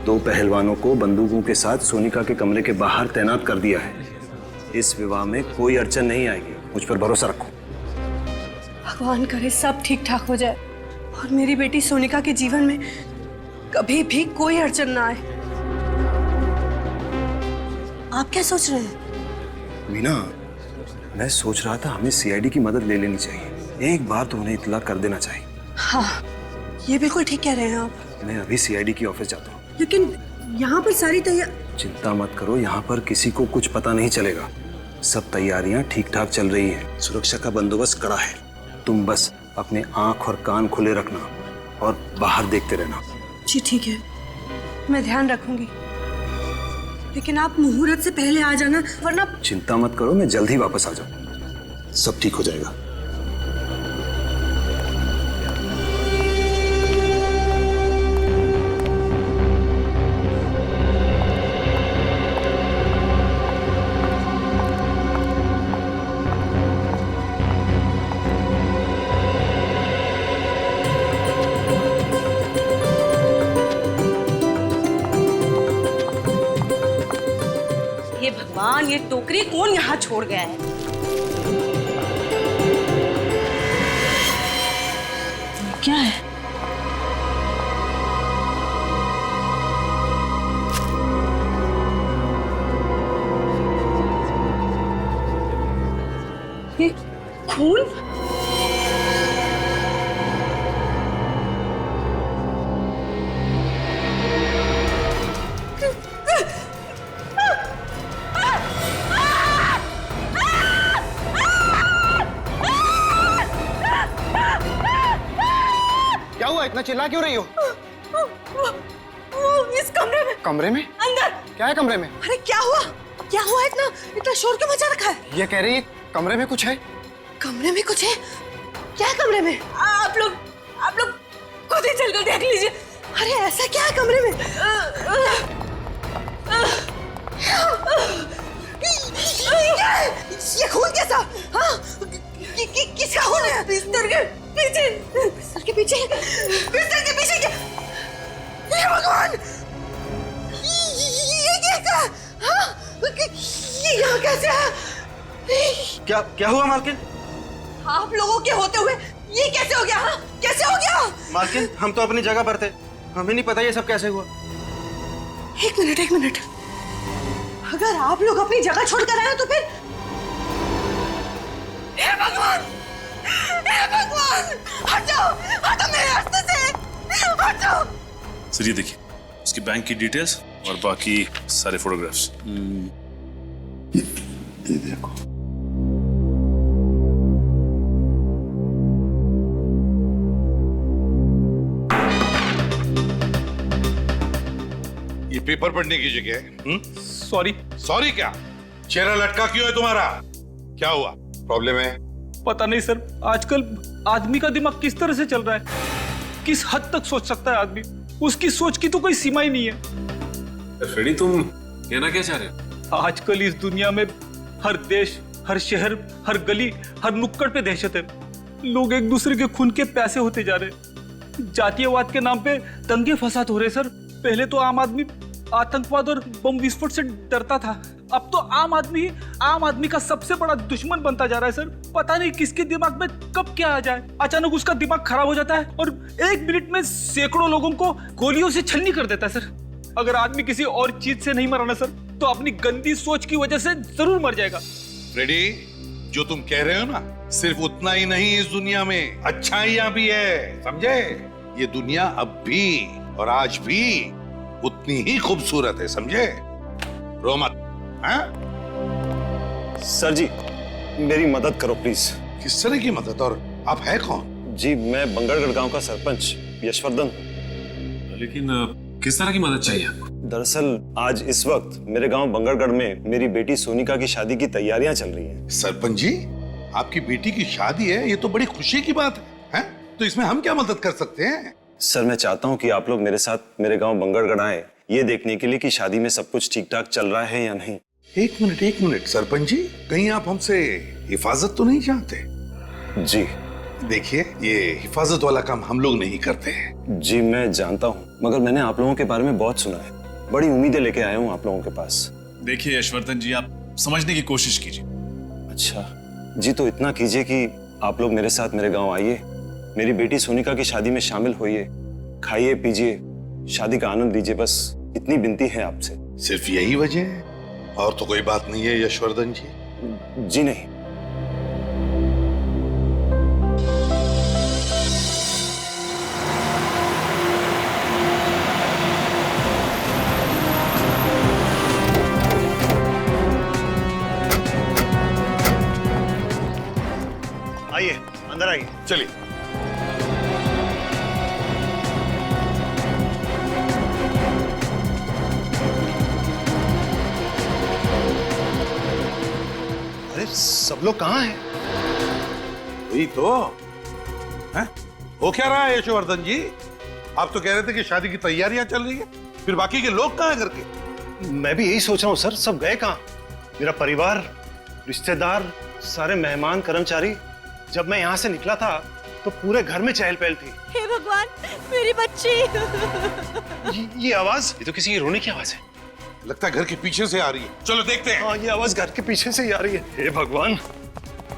2 पहलवानों को बंदूकों के साथ सोनिका के कमरे के बाहर तैनात कर दिया है। इस विवाह में कोई अड़चन नहीं आएगी, मुझ पर भरोसा रखो। भगवान करे सब ठीक ठाक हो जाए और मेरी बेटी सोनिका के जीवन में कभी भी कोई अड़चन ना आए। आप क्या सोच रहे हैं? मीना, मैं सोच रहा था हमें सीआईडी की मदद ले लेनी चाहिए। एक बार तो उन्हें इत्तला कर देना चाहिए। हाँ, ये बिल्कुल ठीक कह रहे हैं आप। मैं अभी सीआईडी की ऑफिस जाता हूँ। लेकिन यहाँ पर सारी चिंता मत करो, यहाँ पर किसी को कुछ पता नहीं चलेगा। सब तैयारियां ठीक ठाक चल रही हैं। सुरक्षा का बंदोबस्त कड़ा है। तुम बस अपने आंख और कान खुले रखना और बाहर देखते रहना। जी ठीक है, मैं ध्यान रखूंगी, लेकिन आप मुहूर्त से पहले आ जाना, वरना। चिंता मत करो, मैं जल्द ही वापस आ जाऊँ। सब ठीक हो जाएगा। भगवान, ये टोकरी कौन यहाँ छोड़ गया है? क्या है? ये खून? इतना चिल्ला क्यों रही हो? वो इस कमरे में। कमरे में? अंदर। क्या है कमरे में? अरे क्या हुआ? क्या हुआ? इतना शोर क्यों मचा रखा है? ये कह रही है कमरे में कुछ है। कमरे में कुछ है? क्या है कमरे में? आप लोग खुद ही चलकर देख लीजिए। अरे ऐसा क्या है कमरे में? ये खून कैसा? हाँ? किसका खून है? बिस्तर के पीछे। बिस्तर के पीछे? बिस्तर के पीछे क्या? ये भगवान! ये कैसा? हाँ? ये यहाँ कैसे है? क्या हुआ मालकिन? आप लोगों के होते हुए ये कैसे हो गया? हाँ? कैसे हो गया? मालकिन, हम तो अपनी जगह पर थे, हमें नहीं पता ये सब कैसे हुआ। एक मिनट। अगर आप लोग अपनी जगह छोड़कर आए तो फिर हे भगवान! भगवान, हटो, हटो मेरे रास्ते से, हटो। सर ये देखिए, उसकी बैंक की डिटेल्स और बाकी सारे फोटोग्राफ्स। ये देखो। ये पेपर पढ़ने की जगह है। सॉरी। सॉरी क्या? चेहरा लटका क्यों है तुम्हारा? क्या हुआ? प्रॉब्लम है? पता नहीं सर, आजकल आदमी का दिमाग किस तरह से चल रहा है, किस हद तक सोच सकता है आदमी, उसकी सोच की तो कोई सीमा ही नहीं है। फ्रेडी, तुम कहना क्या चाह रहे हो? आजकल इस दुनिया में हर देश, हर शहर, हर गली, हर नुक्कड़ पे दहशत है। लोग एक दूसरे के खून के प्यासे होते जा रहे। जातीयवाद के नाम पे दंगे फसाद हो रहे सर। पहले तो आम आदमी आतंकवाद और बम विस्फोट से डरता था, अब तो आम आदमी का सबसे बड़ा दुश्मन बनता जा रहा है सर। पता नहीं किसके दिमाग में कब क्या आ जाए, अचानक उसका दिमाग खराब हो जाता है और 1 मिनट में सैकड़ों लोगों को गोलियों से छलनी कर देता है सर। अगर आदमी किसी और चीज से नहीं मरा ना सर, तो अपनी गंदी सोच की वजह से जरूर मर जाएगा। रेडी, जो तुम कह रहे हो ना, सिर्फ उतना ही नहीं, इस दुनिया में अच्छाइयां भी है, समझे? ये दुनिया अब भी और आज भी उतनी ही खूबसूरत है, समझे? रो मत। हाँ? सर जी, मेरी मदद करो प्लीज। किस तरह की मदद? और आप है कौन? जी, मैं बंगरगढ़ गांव का सरपंच यशवर्धन। लेकिन किस तरह की मदद चाहिए आपको? दरअसल आज इस वक्त मेरे गांव बंगरगढ़ में मेरी बेटी सोनिका की शादी की तैयारियां चल रही हैं। सरपंच जी, आपकी बेटी की शादी है, ये तो बड़ी खुशी की बात है? तो इसमें हम क्या मदद कर सकते हैं? सर, मैं चाहता हूं कि आप लोग मेरे साथ मेरे गांव बंगरगढ़ आए, ये देखने के लिए कि शादी में सब कुछ ठीक ठाक चल रहा है या नहीं। एक मिनट सरपंच जी, कहीं आप हमसे हिफाजत तो नहीं चाहते? जी देखिए, ये हिफाजत वाला काम हम लोग नहीं करते हैं। जी मैं जानता हूँ, मगर मैंने आप लोगों के बारे में बहुत सुना है, बड़ी उम्मीदें लेके आया हूँ आप लोगों के पास। देखिए यशवर्धन जी, आप समझने की कोशिश कीजिए। अच्छा जी, तो इतना कीजिए कि आप लोग मेरे साथ मेरे गांव आइए, मेरी बेटी सोनिका की शादी में शामिल होइए, खाइए पीजिए, शादी का आनंद लीजिए, बस इतनी विनती है आपसे। सिर्फ यही वजह है, और तो कोई बात नहीं है यशवर्धन जी? जी नहीं। आइए, अंदर आइए। चलिए। अरे सब लोग कहाँ हैं? वही तो है? हो क्या रहा है यशवर्धन जी? आप तो कह रहे थे कि शादी की तैयारियां चल रही है, फिर बाकी के लोग कहाँ हैं घर के? मैं भी यही सोच रहा हूँ सर, सब गए कहाँ? मेरा परिवार, रिश्तेदार, सारे मेहमान, कर्मचारी। जब मैं यहाँ से निकला था तो पूरे घर में चहल पहल थी। हे भगवान, मेरी बच्ची। ये आवाज, ये तो किसी की रोने की आवाज है। लगता है घर के पीछे से आ रही है, चलो देखते हैं। हाँ, ये आवाज घर के पीछे से ही आ रही है। हे भगवान,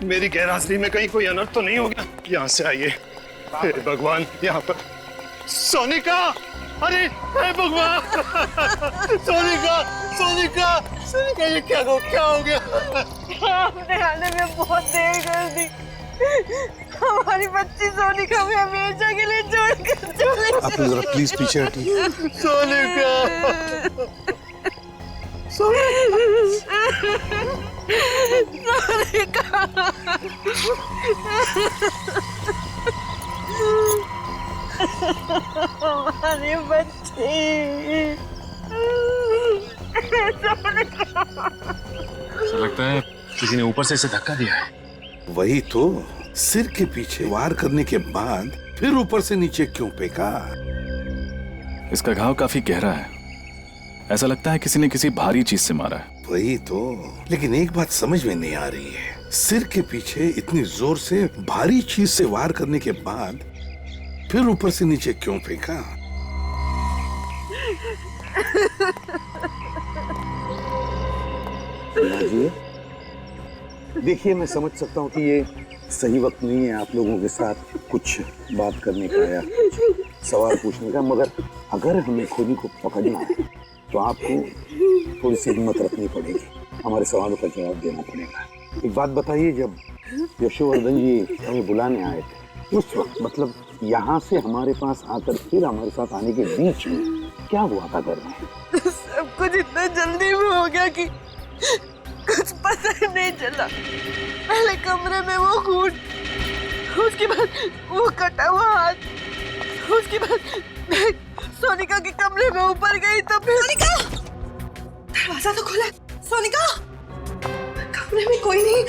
मेरी गैरहाजिरी में कहीं कोई अनर्थ तो नहीं हो गया? यहाँ से आइए। हे भगवान, यहाँ पर सोनिका! अरे हे भगवान! सोनिका, सोनिका, सोनिका, ये क्या हो गया? आपने आने में बहुत देर कर दी। हमारी बच्ची सोनिका में हमेशा के लिए छोड़कर चले। आप जरा प्लीज पीछे हटिए। सोनिका, हमारी बच्ची। लगता है किसी ने ऊपर से इसे धक्का दिया है। वही तो, सिर के पीछे वार करने के बाद फिर ऊपर से नीचे क्यों फेंका? इसका घाव काफी गहरा है, ऐसा लगता है किसी ने किसी भारी चीज से मारा है। वही तो, लेकिन एक बात समझ में नहीं आ रही है, सिर के पीछे इतनी जोर से भारी चीज से वार करने के बाद फिर ऊपर से नीचे क्यों फेंका? देखिए, मैं समझ सकता हूँ कि ये सही वक्त नहीं है आप लोगों के साथ कुछ बात करने का या सवाल पूछने का, मगर अगर हमें खोनी को पकड़ना है तो आपको थोड़ी सी हिम्मत रखनी पड़ेगी, हमारे सवालों का जवाब देना पड़ेगा। एक बात बताइए, जब यशोवर्धन जी हमें बुलाने आए थे उस वक्त, मतलब यहाँ से हमारे पास आकर फिर हमारे साथ आने के बीच में क्या हुआ था घर में? सब कुछ इतना जल्दी में हो गया कि कुछ पता ही नहीं चला। पहले कमरे में वो खून, उसके बाद वो कटा हुआ हाथ, उसके बाद मैं सोनिका के कमरे में ऊपर गई तो फिर सोनिका, दरवाजा तो खुला है। सोनिका, कमरे में कोई नहीं।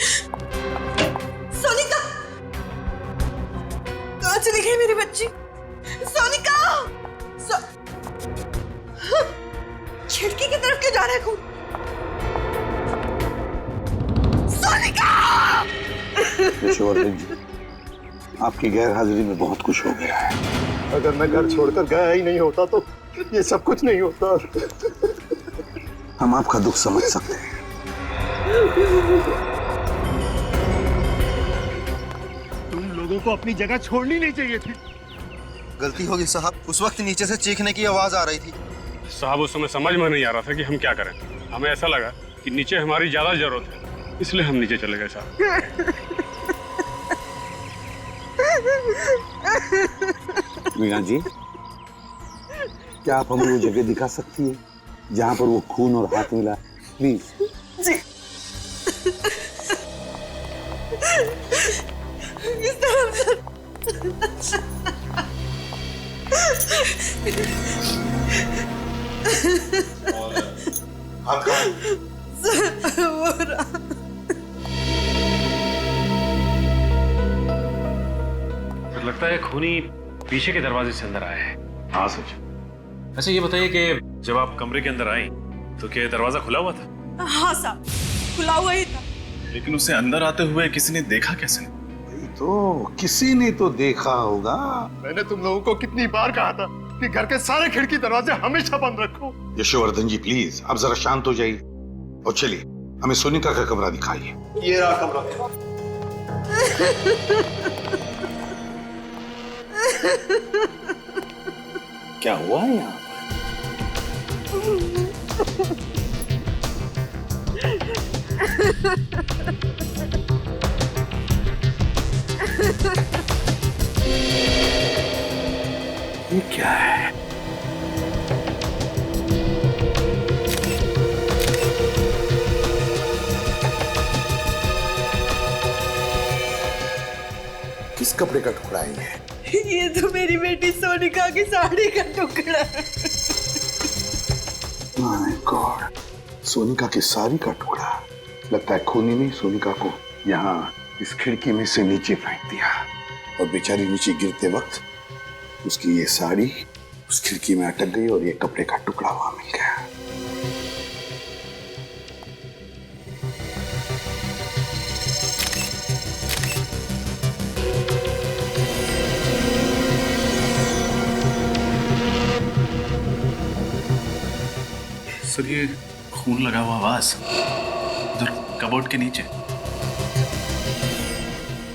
सोनिका, कहाँ चली गई मेरी बच्ची? सोनिका, खिड़की की तरफ क्यों जा रहा है खून? सोनिका! यशोवर्धन जी, आपकी गैर हाजिरी में बहुत कुछ हो गया है। अगर मैं घर छोड़कर गया ही नहीं होता तो ये सब कुछ नहीं होता। हम आपका दुख समझ सकते हैं। तुम लोगों को अपनी जगह छोड़नी नहीं चाहिए थी। गलती होगी साहब, उस वक्त नीचे से चीखने की आवाज आ रही थी। साहब उस समय समझ में नहीं आ रहा था कि हम क्या करें। हमें ऐसा लगा कि नीचे हमारी ज्यादा जरूरत है, इसलिए हम नीचे चले गए साहब। मीना जी, क्या आप हमें वो जगह दिखा सकती है जहाँ पर वो खून और हाथ मिला? प्लीज। जी। इस तरफ से। हाथ कहाँ? लगता है खूनी पीछे के दरवाजे से अंदर आया है। हाँ सच। अच्छा ये बताइए कि जब आप कमरे के अंदर आई तो क्या दरवाजा खुला हुआ था? हाँ साहब, खुला हुआ ही था। लेकिन उसे अंदर आते हुए किसी ने देखा कैसे? तो किसी ने तो देखा होगा। मैंने तुम लोगों को कितनी बार कहा था कि घर के सारे खिड़की दरवाजे हमेशा बंद रखो। यशोवर्धन जी प्लीज, आप जरा शांत हो जाइए और चलिए हमें सोनिका का कमरा दिखाइए। ये रहा कमरा। क्या हुआ है यहाँ ये क्या है? किस कपड़े का टुकड़ा है ये तो मेरी बेटी सोनिका की साड़ी का टुकड़ा है। माय गॉड, सोनिका की साड़ी का टुकड़ा। लगता है खूनी ने सोनिका को यहाँ इस खिड़की में से नीचे फेंक दिया और बेचारी नीचे गिरते वक्त उसकी ये साड़ी उस खिड़की में अटक गई और ये कपड़े का टुकड़ा वहां मिल गया। सर ये खून लगा हुआ आवाज उधर कबोर्ड के नीचे।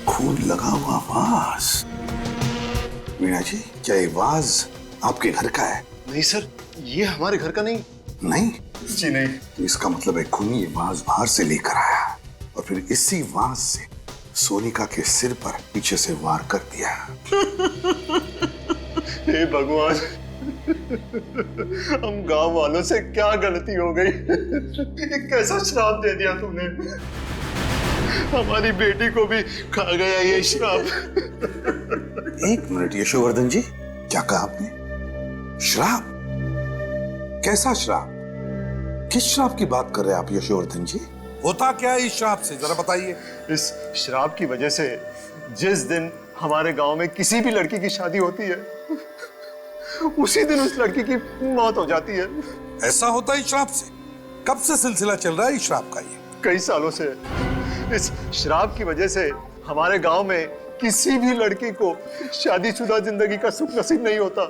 खून लगा हुआ वाज। मीना जी, क्या ये वाज आपके घर का है? नहीं सर, ये हमारे घर का नहीं। नहीं जी नहीं। तो इसका मतलब है खूनी ये वाज बाहर से लेकर आया और फिर इसी वाज से सोनिका के सिर पर पीछे से वार कर दिया। हे भगवान, हम गांव वालों से क्या गलती हो गई? कैसा श्राप दे दिया तूने? हमारी बेटी को भी खा गया ये श्राप। एक मिनट यशोवर्धन जी, क्या कहा आपने? श्राप? कैसा श्राप? किस श्राप की बात कर रहे हैं आप यशोवर्धन जी? होता क्या है इस श्राप से, जरा बताइए। इस श्राप की वजह से जिस दिन हमारे गांव में किसी भी लड़की की शादी होती है उसी दिन उस लड़की की मौत हो जाती है। ऐसा होता है इस श्राप से? कब से सिलसिला चल रहा है इस श्राप का? ये कई सालों से। इस श्राप की वजह से हमारे गांव में किसी भी लड़की को शादीशुदा जिंदगी का सुख नसीब नहीं होता।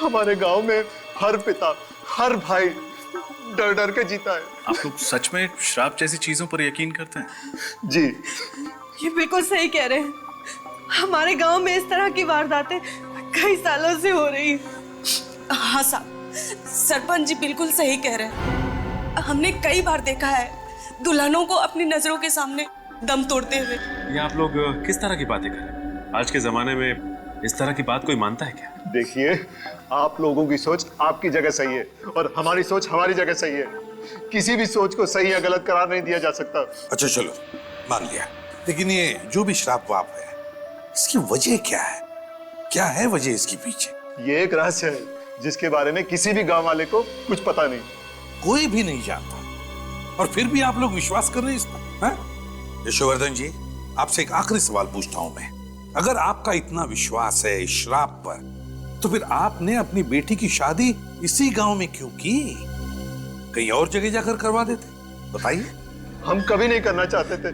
हमारे गांव में हर पिता, हर भाई डर डर के जीता है। आप लोग सच में श्राप जैसी चीजों पर यकीन करते हैं? जी। ये बिल्कुल सही कह रहे हैं। हमारे गांव में इस तरह की वारदातें कई सालों से हो रही है। हाँ साहब, सरपंच जी बिल्कुल सही कह रहे हैं। हमने कई बार देखा है दुल्हनों को अपनी नजरों के सामने दम तोड़ते हुए। ये आप लोग किस तरह की बातें कर रहे हैं? आज के जमाने में इस तरह की बात कोई मानता है क्या? देखिए, आप लोगों की सोच आपकी जगह सही है और हमारी सोच हमारी जगह सही है। किसी भी सोच को सही या गलत करार नहीं दिया जा सकता। अच्छा चलो, मान लिया, लेकिन ये जो भी श्राप वाप है, इसकी वजह क्या है? क्या है वजह इसके पीछे? ये एक रहस्य है जिसके बारे में किसी भी गांव वाले को कुछ पता नहीं, कोई भी नहीं जानता, और फिर भी आप लोग विश्वास कर रहे हैं इस पर? यशोवर्धन जी, आपसे एक आखिरी सवाल पूछता हूं मैं। अगर आपका इतना विश्वास है इस श्राप पर, तो फिर आपने अपनी बेटी की शादी इसी गांव में क्यों की? कहीं और जगह जाकर करवा देते? बताइए। हम कभी नहीं करना चाहते थे,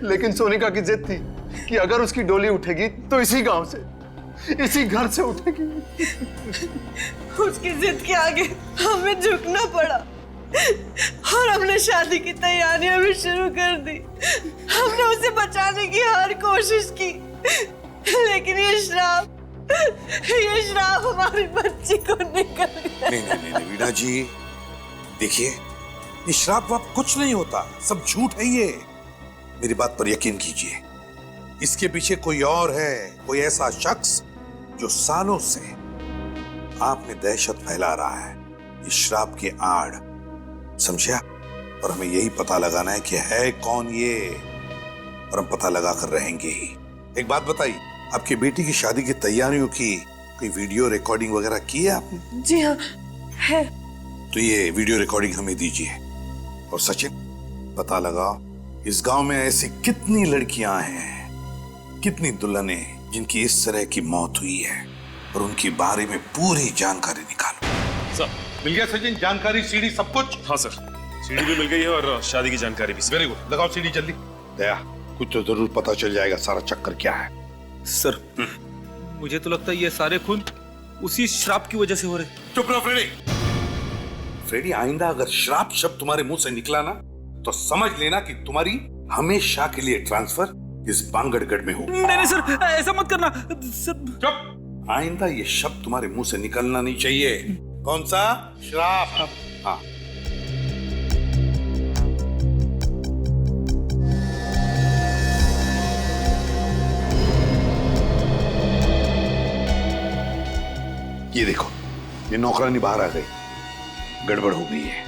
लेकिन सोनिका की जिद थी कि अगर उसकी डोली उठेगी तो इसी गांव से, इसी घर से उठेगी। उसकी जिद के आगे हमें झुकना पड़ा और हमने शादी की तैयारियां भी शुरू कर दी। हमने उसे बचाने की हर कोशिश की, लेकिन ये श्राप हमारी बच्ची को निकल गया। नहीं वीणा जी, देखिए, ये श्राप वाप कुछ नहीं होता, सब झूठ है ये। मेरी बात पर यकीन कीजिए, इसके पीछे कोई और है, कोई ऐसा शख्स जो सालों से आप में दहशत फैला रहा है इस श्राप के आड़, समझा? और हमें यही पता लगाना है कि है कौन ये, और हम पता लगा कर रहेंगे ही। एक बात बताइए, आपकी बेटी की शादी की तैयारियों की कोई वीडियो रिकॉर्डिंग वगैरह की है आपने? जी हाँ, है। तो ये वीडियो रिकॉर्डिंग हमें दीजिए। और सचिन, पता लगाओ इस गांव में ऐसी कितनी लड़कियां हैं, कितनी दुल्हनें जिनकी इस तरह की मौत हुई है, और उनके बारे में पूरी जानकारी निकालो। सर, मिल गया सचिन जानकारी, सीडी सब कुछ? हाँ सर, सीडी भी मिल गई है और शादी की जानकारी भी। वेरी गुड, लगाओ सीडी जल्दी। दया, कुछ तो जरूर पता चल जाएगा सारा चक्कर क्या है। सर, मुझे तो लगता है ये सारे खून उसी श्राप की वजह से हो रहे। चुप रहो फ्रेडी। फ्रेडी, आइंदा अगर श्राप शब्द तुम्हारे मुंह से निकला ना, तो समझ लेना कि तुम्हारी हमेशा के लिए ट्रांसफर इस बांगड़गढ़ में हो। नहीं सर, ऐसा मत करना सर। चुप, आइंदा ये शब्द तुम्हारे मुंह से निकलना नहीं चाहिए। कौन सा? श्राप। हाँ, ये देखो, ये नौकरानी बाहर आ गई। गड़बड़ हो गई है,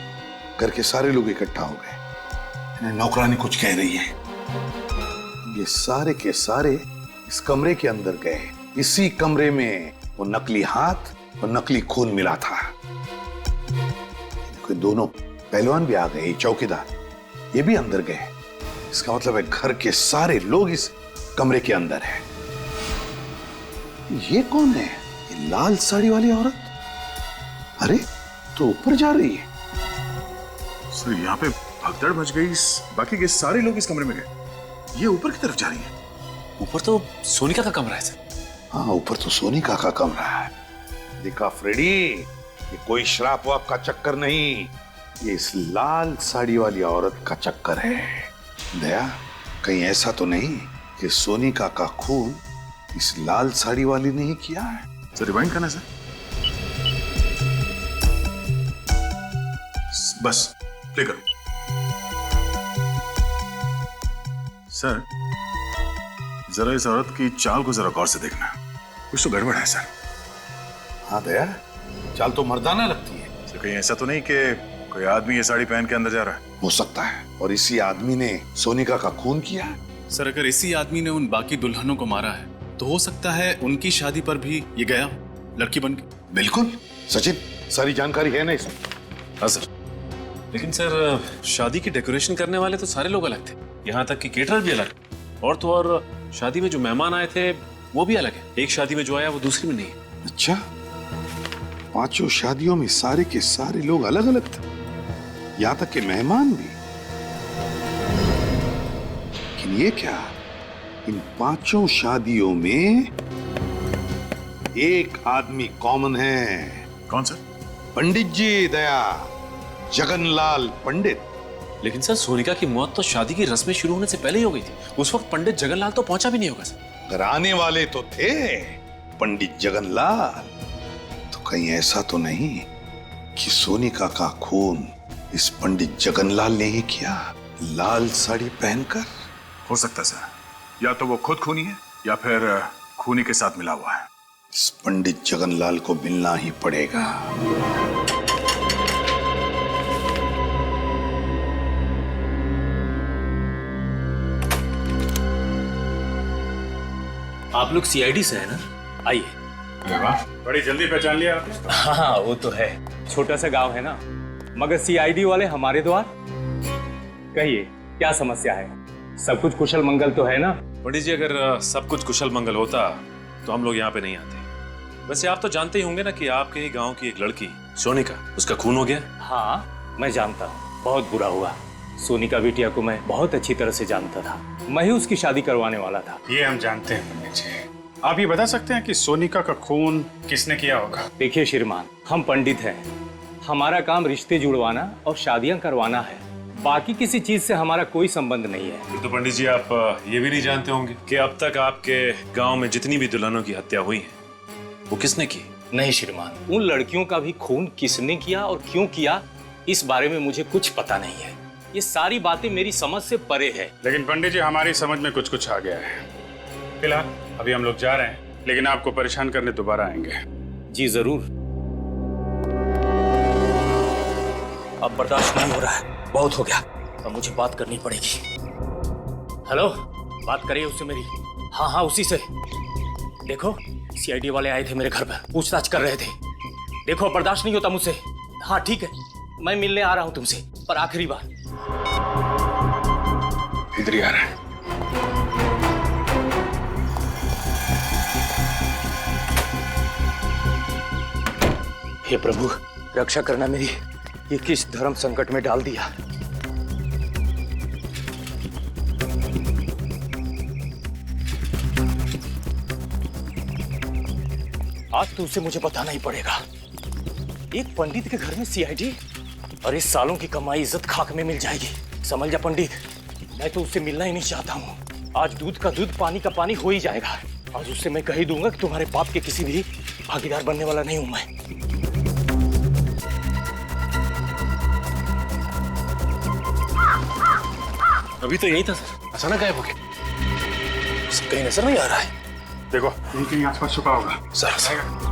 घर के सारे लोग इकट्ठा हो गए। नौकरानी कुछ कह रही है। ये सारे के सारे इस कमरे के अंदर गए। इसी कमरे में वो नकली हाथ और नकली खून मिला था। दोनों पहलवान भी आ गए, चौकीदार ये भी अंदर गए। इसका मतलब है घर के सारे लोग इस कमरे के अंदर हैं। ये कौन है? ये लाल साड़ी वाली औरत? अरे, तो ऊपर जा रही है। सर, यहाँ पे भगदड़ मच गई, बाकी के सारे लोग इस कमरे में गए। ये ऊपर की तरफ जा रही है। ऊपर तो सोनिका का कमरा है सर। हाँ, ऊपर तो सोनिका का कमरा है। देखा फ्रेडी, ये कोई श्राप वाप का चक्कर नहीं, ये इस लाल साड़ी वाली औरत का चक्कर है। दया, कहीं ऐसा तो नहीं कि सोनिका का खून इस लाल साड़ी वाली ने ही किया है? सर, रिवाइंड करना सर। बस प्ले करो सर। जरा इस औरत की चाल को जरा गौर से देखना, कुछ तो गड़बड़ है सर। हाँ दया, चाल तो मर्दाना लगती है। सर, कहीं ऐसा तो नहीं कि कोई आदमी ये साड़ी पहन के अंदर जा रहा है? हो सकता है, और इसी आदमी ने सोनिका का खून किया है। सर, अगर इसी आदमी ने उन बाकी दुल्हनों को मारा है, तो हो सकता है उनकी शादी पर भी ये गया लड़की बन के। बिल्कुल सचिन, सारी जानकारी है ना इसमें? हाँ सर, लेकिन सर शादी की डेकोरेशन करने वाले तो सारे लोग अलग थे, यहाँ तक कि केटरर भी अलग, और तो और शादी में जो मेहमान आए थे वो भी अलग है। एक शादी में जो आया वो दूसरी में नहीं है। अच्छा, पांचों शादियों में सारे के सारे लोग अलग अलग थे, यहाँ तक के मेहमान भी। लेकिन ये क्या, इन पांचों शादियों में एक आदमी कॉमन है। कौन सर? पंडित जी, दया, जगनलाल पंडित। लेकिन सर, सोनिका की मौत तो शादी की रस्में शुरू होने से पहले ही हो गई थी। उस वक्त पंडित जगनलाल तो पहुंचा भी नहीं होगा सर। अगर आने वाले तो थे पंडित जगनलाल, तो कहीं ऐसा तो नहीं कि सोनिका का खून इस पंडित जगनलाल ने ही किया, लाल साड़ी पहनकर हो सकता सर, या तो वो खुद खूनी है या फिर खूनी के साथ मिला हुआ है। इस पंडित जगनलाल को मिलना ही पड़ेगा। आप लोग सीआईडी से है ना? आइए। अरे वाह, बड़ी जल्दी पहचान लिया आप। हाँ वो तो है, छोटा सा गांव है ना, मगर सीआईडी वाले हमारे द्वार। कहिए क्या समस्या है? सब कुछ कुशल मंगल तो है ना? पंडित जी, अगर सब कुछ कुशल मंगल होता तो हम लोग यहाँ पे नहीं आते। वैसे आप तो जानते ही होंगे ना कि आपके ही गांव की एक लड़की सोनिका, उसका खून हो गया। हाँ मैं जानता हूँ, बहुत बुरा हुआ। सोनिका बिटिया को मैं बहुत अच्छी तरह से जानता था, मैं ही उसकी शादी करवाने वाला था। ये हम जानते हैं पंडित जी। आप ये बता सकते हैं कि सोनिका का खून किसने किया होगा? देखिए श्रीमान, हम पंडित हैं, हमारा काम रिश्ते जुड़वाना और शादियां करवाना है, बाकी किसी चीज से हमारा कोई संबंध नहीं है। फिर तो पंडित जी आप ये भी नहीं जानते होंगे कि अब तक आपके गांव में जितनी भी दुल्हनों की हत्या हुई है वो किसने की? नहीं श्रीमान, उन लड़कियों का भी खून किसने किया और क्यों किया इस बारे में मुझे कुछ पता नहीं है। ये सारी बातें मेरी समझ से परे है। लेकिन पंडित जी, हमारी समझ में कुछ कुछ आ गया है। फिलहाल अभी हम लोग जा रहे हैं, लेकिन आपको परेशान करने दोबारा आएंगे। जी जरूर। अब बर्दाश्त नहीं हो रहा है, बहुत हो गया, अब मुझे बात करनी पड़ेगी। हेलो, बात करिए उससे मेरी। हाँ हाँ उसी से। देखो सीआईडी वाले आए थे मेरे घर पर, पूछताछ कर रहे थे। देखो बर्दाश्त नहीं होता मुझसे। हाँ ठीक है, मैं मिलने आ रहा हूं तुमसे, पर आखिरी बार। इधर ही आ रहा है। हे प्रभु, रक्षा करना मेरी, ये किस धर्म संकट में डाल दिया। आज तो उसे मुझे बताना ही पड़ेगा। एक पंडित के घर में सीआईडी, और इस सालों की कमाई इज्जत खाक में मिल जाएगी। समझ जा पंडित, मैं तो उससे मिलना ही नहीं चाहता हूँ। आज दूध का दूध, पानी का पानी हो ही जाएगा। आज उससे मैं कह ही दूंगा कि तुम्हारे पाप के किसी भी भागीदार बनने वाला नहीं हूं मैं। अभी तो यही था सर, अचानक गायब हो गया। कहीं नजर नहीं आ रहा है। देखो यहीं कहीं आसपास छुपा होगा। सर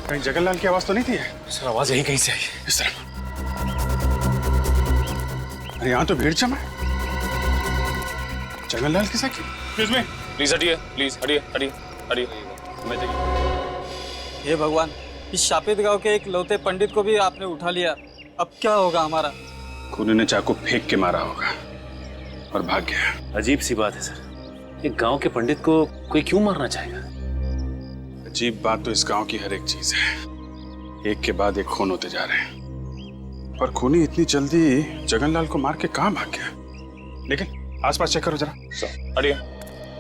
कहीं जगनलाल की आवाज तो नहीं थी? सर आवाज यही कहीं से आई। इस तरफ। अरे यहाँ तो भीड़ जमा है। जगनलाल के साथ? एक्सक्यूज मी, प्लीज हटिए, प्लीज हटिए हटिए हटिए। मैं देखिए। हे भगवान, इस शापित गांव के एक लौते पंडित को भी आपने उठा लिया, अब क्या होगा हमारा? खूनी ने चाकू फेंक के मारा होगा और भाग गया। अजीब सी बात है सर, एक गांव के पंडित को कोई क्यों मारना चाहेगा? अजीब बात तो इस गांव की हर एक चीज है, एक के बाद एक खून होते जा रहे हैं। पर खूनी इतनी जल्दी जगनलाल को मार के कहां भाग गया? लेकिन आसपास चेक करो जरा। हटिए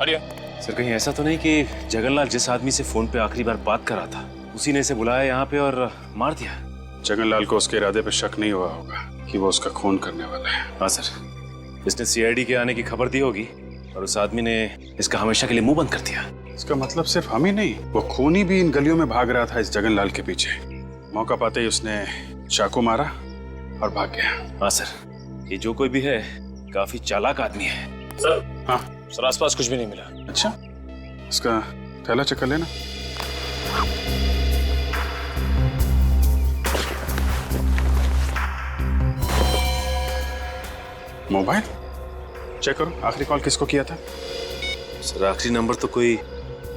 हटिए। सर कहीं ऐसा तो नहीं कि जगनलाल जिस आदमी से फोन पे आखिरी बार बात कर रहा था उसी ने इसे बुलाया यहाँ पे और मार दिया? जगनलाल को उसके इरादे पे शक नहीं हुआ होगा कि वो उसका खून करने वाला है। हाँ सर, इसने सीआईडी के आने की खबर दी होगी और उस आदमी ने इसका हमेशा के लिए मुंह बंद कर दिया। इसका मतलब सिर्फ हम ही नहीं, वो खूनी भी इन गलियों में भाग रहा था इस जगनलाल के पीछे। मौका पाते ही उसने चाकू मारा और भाग गया। हाँ सर, ये जो कोई भी है काफी चालाक आदमी है। सर हाँ सर, आसपास कुछ भी नहीं मिला। अच्छा, इसका थैला चेक कर लेना। मोबाइल चेक करो, आखिरी कॉल किसको किया था? सर आखिरी नंबर तो कोई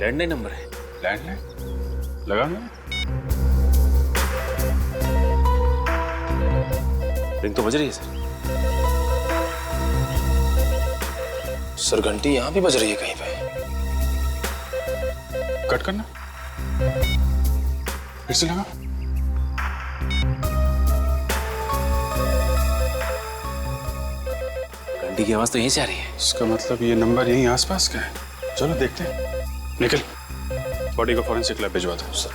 लैंडलाइन नंबर है। लैंडलाइन लगा ना? रिंग तो बज रही है सर। सर घंटी यहाँ भी बज रही है कहीं पे। कट करना, फिर से लगा। बंटी की आवाज तो यहीं से आ रही है। इसका मतलब ये नंबर यहीं आसपास का है। चलो देखते हैं। निकल, बॉडी को फॉरेंसिक लैब भिजवा दो। सर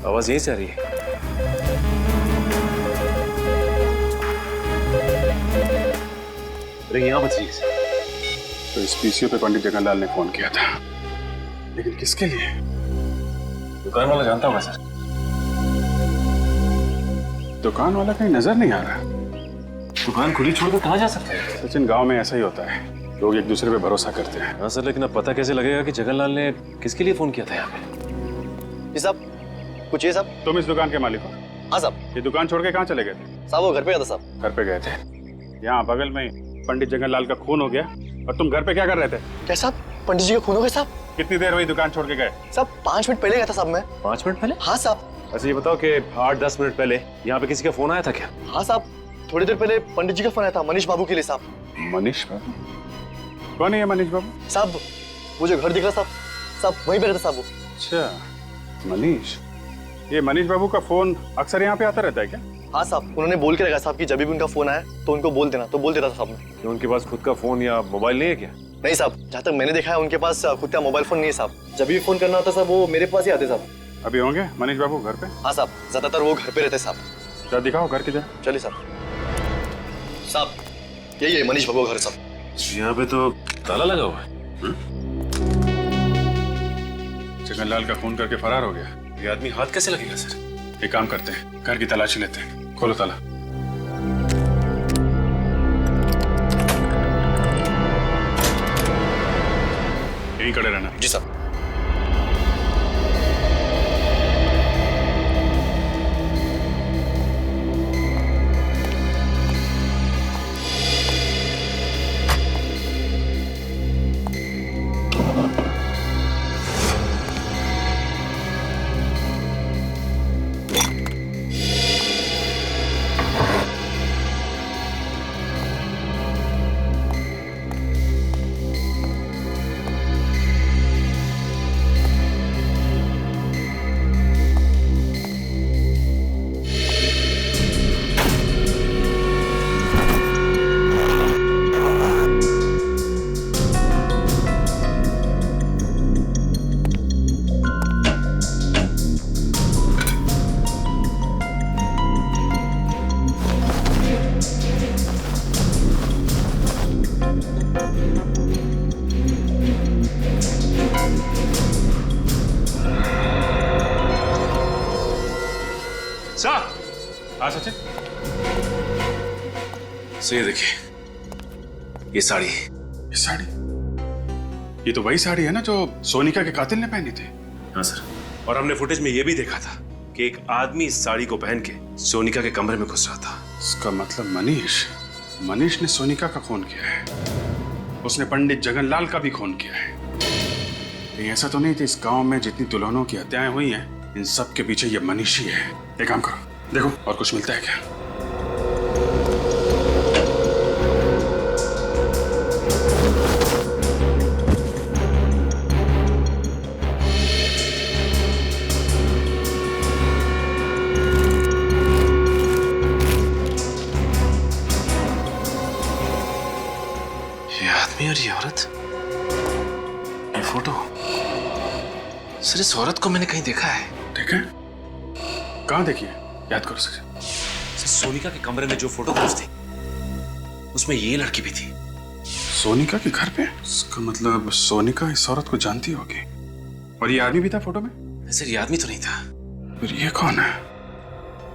आवाज यहीं से आ रही है। अरे यहाँ बच रही है। तो इस पीसीओ पे पंडित जगनलाल ने फोन किया था, लेकिन किसके लिए? दुकान वाला जानता होगा सर। दुकान वाला कहीं नजर नहीं आ रहा। दुकान खुली छोड़कर कहाँ जा सकते हैं? सचिन, गांव में ऐसा ही होता है, लोग एक दूसरे पे भरोसा करते हैं। हाँ सर, लेकिन अब पता कैसे लगेगा कि जगनलाल ने किसके लिए फोन किया था यहाँ पे? जी साहब, कुछ ये साहब। तुम इस दुकान के मालिक हो? हाँ साहब। ये दुकान छोड़ के कहाँ चले गए थे? साहब वो घर पे गया था साहब। घर पे गए थे। यहाँ बगल में पंडित जगनलाल का खून हो गया और तुम घर पे क्या कर रहे थे? क्या साहब, पंडित जी का खून हो गया साहब? कितनी देर हुई दुकान छोड़ के गए? साहब 5 मिनट पहले गया था साहब मैं। 5 मिनट पहले? हाँ साहब। अच्छा ये बताओ कि 8-10 मिनट पहले यहाँ पे किसी का फोन आया था क्या? हाँ साहब, थोड़ी देर पहले पंडित जी का फोन आया था मनीष बाबू के लिए साहब। मनीष बाबू? कौन है ये मनीष बाबू? साहब वो जो घर दिख रहा साहब, साहब वहीं पे रहता साहब वो। अच्छा मनीष, ये मनीष बाबू का फोन अक्सर यहाँ पे आता रहता है क्या? हाँ साहब, उन्होंने बोल के रखा साहब कि जब भी उनका फोन आया तो उनको बोल देना, तो बोल देता था साहब ने। कि उनके पास खुद का फोन या मोबाइल नहीं है क्या? नहीं साहब, जहाँ तक मैंने देखा है उनके पास खुद का मोबाइल फोन नहीं है साहब। जब भी फोन करना होता साहब वो मेरे पास ही आते साहब। अभी होंगे मनीष बाबू घर पे? हाँ साहब, ज्यादातर वो घर पे रहते साहब। क्या दिखाओ घर की जगह। चलिए साहब। साहब यही है मनीष बाबू का घर साहब। यहाँ पे तो ताला लगा हुआ है। जगनलाल का खून करके फरार हो गया। ये आदमी हाथ कैसे लगेगा सर? एक काम करते हैं, घर की तलाशी लेते हैं। खोलो ताला। यहीं खड़े रहना। जी साहब। हाँ सचिन, सो ये देखिए, ये साड़ी। ये साड़ी? ये तो वही साड़ी है ना जो सोनिका के कातिल ने पहनी थी। हाँ सर, और हमने फुटेज में ये भी देखा था कि एक आदमी इस साड़ी को पहन के सोनिका के कमरे में घुस रहा था। इसका मतलब मनीष ने सोनिका का खून किया है। उसने पंडित जगनलाल का भी खून किया है। कहीं ऐसा तो नहीं कि इस गांव में जितनी दुल्हनों की हत्याएं हुई हैं, इन सब के पीछे ये मनीष ही है। एक काम करो, देखो और कुछ मिलता है क्या। ये आदमी और ये औरत, ये फोटो, सर इस औरत को मैंने कहीं देखा है। ठीक है, कहाँ देखिए, याद करो सर। सोनिका के कमरे में जो फोटोग्राफ्स थी उसमें ये लड़की भी थी। सोनिका के घर पे? इसका मतलब सोनिका इस औरत को जानती होगी। और ये आदमी भी था फोटो में? सर ये आदमी तो नहीं था। फिर ये कौन है?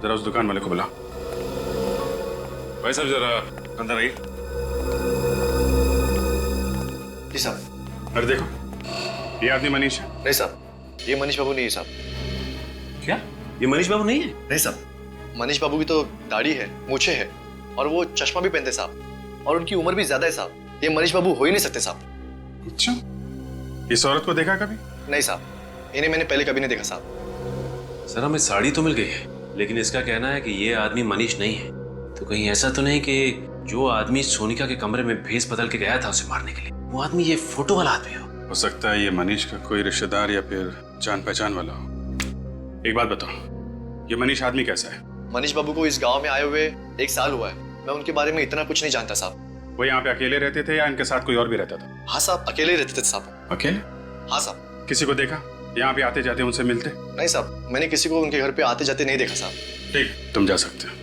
जरा उस दुकान वाले को बुलाओ। भाई साहब जरा अंदर आइए। जी साहब। अरे देखो, ये आदमी मनीष है। नहीं साहब, ये मनीष बाबू नहीं है साहब। क्या ये मनीष बाबू नहीं है? नहीं साहब, मनीष बाबू की तो दाढ़ी है, मूछें है और वो चश्मा भी पहनते साहब, और उनकी उम्र भी ज्यादा है साहब। ये मनीष बाबू हो ही नहीं सकते साहब। अच्छा, इस औरत को देखा कभी? नहीं साहब, इन्हें मैंने पहले कभी नहीं देखा साहब। सर हमें साड़ी तो मिल गई है, लेकिन इसका कहना है कि ये आदमी मनीष नहीं है। तो कहीं ऐसा तो नहीं कि जो आदमी सोनिका के कमरे में भेस बदल के गया था उसे मारने के लिए, वो आदमी ये फोटो वाला आदमी हो सकता है ये मनीष का कोई रिश्तेदार या फिर जान पहचान वाला हो। एक बात बताओ, ये मनीष आदमी कैसा है? मनीष बाबू को इस गांव में आए हुए 1 साल हुआ है। मैं उनके बारे में इतना कुछ नहीं जानता साहब। वो यहाँ पे अकेले रहते थे या इनके साथ कोई और भी रहता था? हाँ साहब, अकेले ही रहते थे साहब। अकेले? हाँ साहब। किसी को देखा यहाँ पे आते जाते उनसे मिलते? नहीं साहब, मैंने किसी को उनके घर पे आते जाते नहीं देखा साहब। ठीक, तुम जा सकते हो।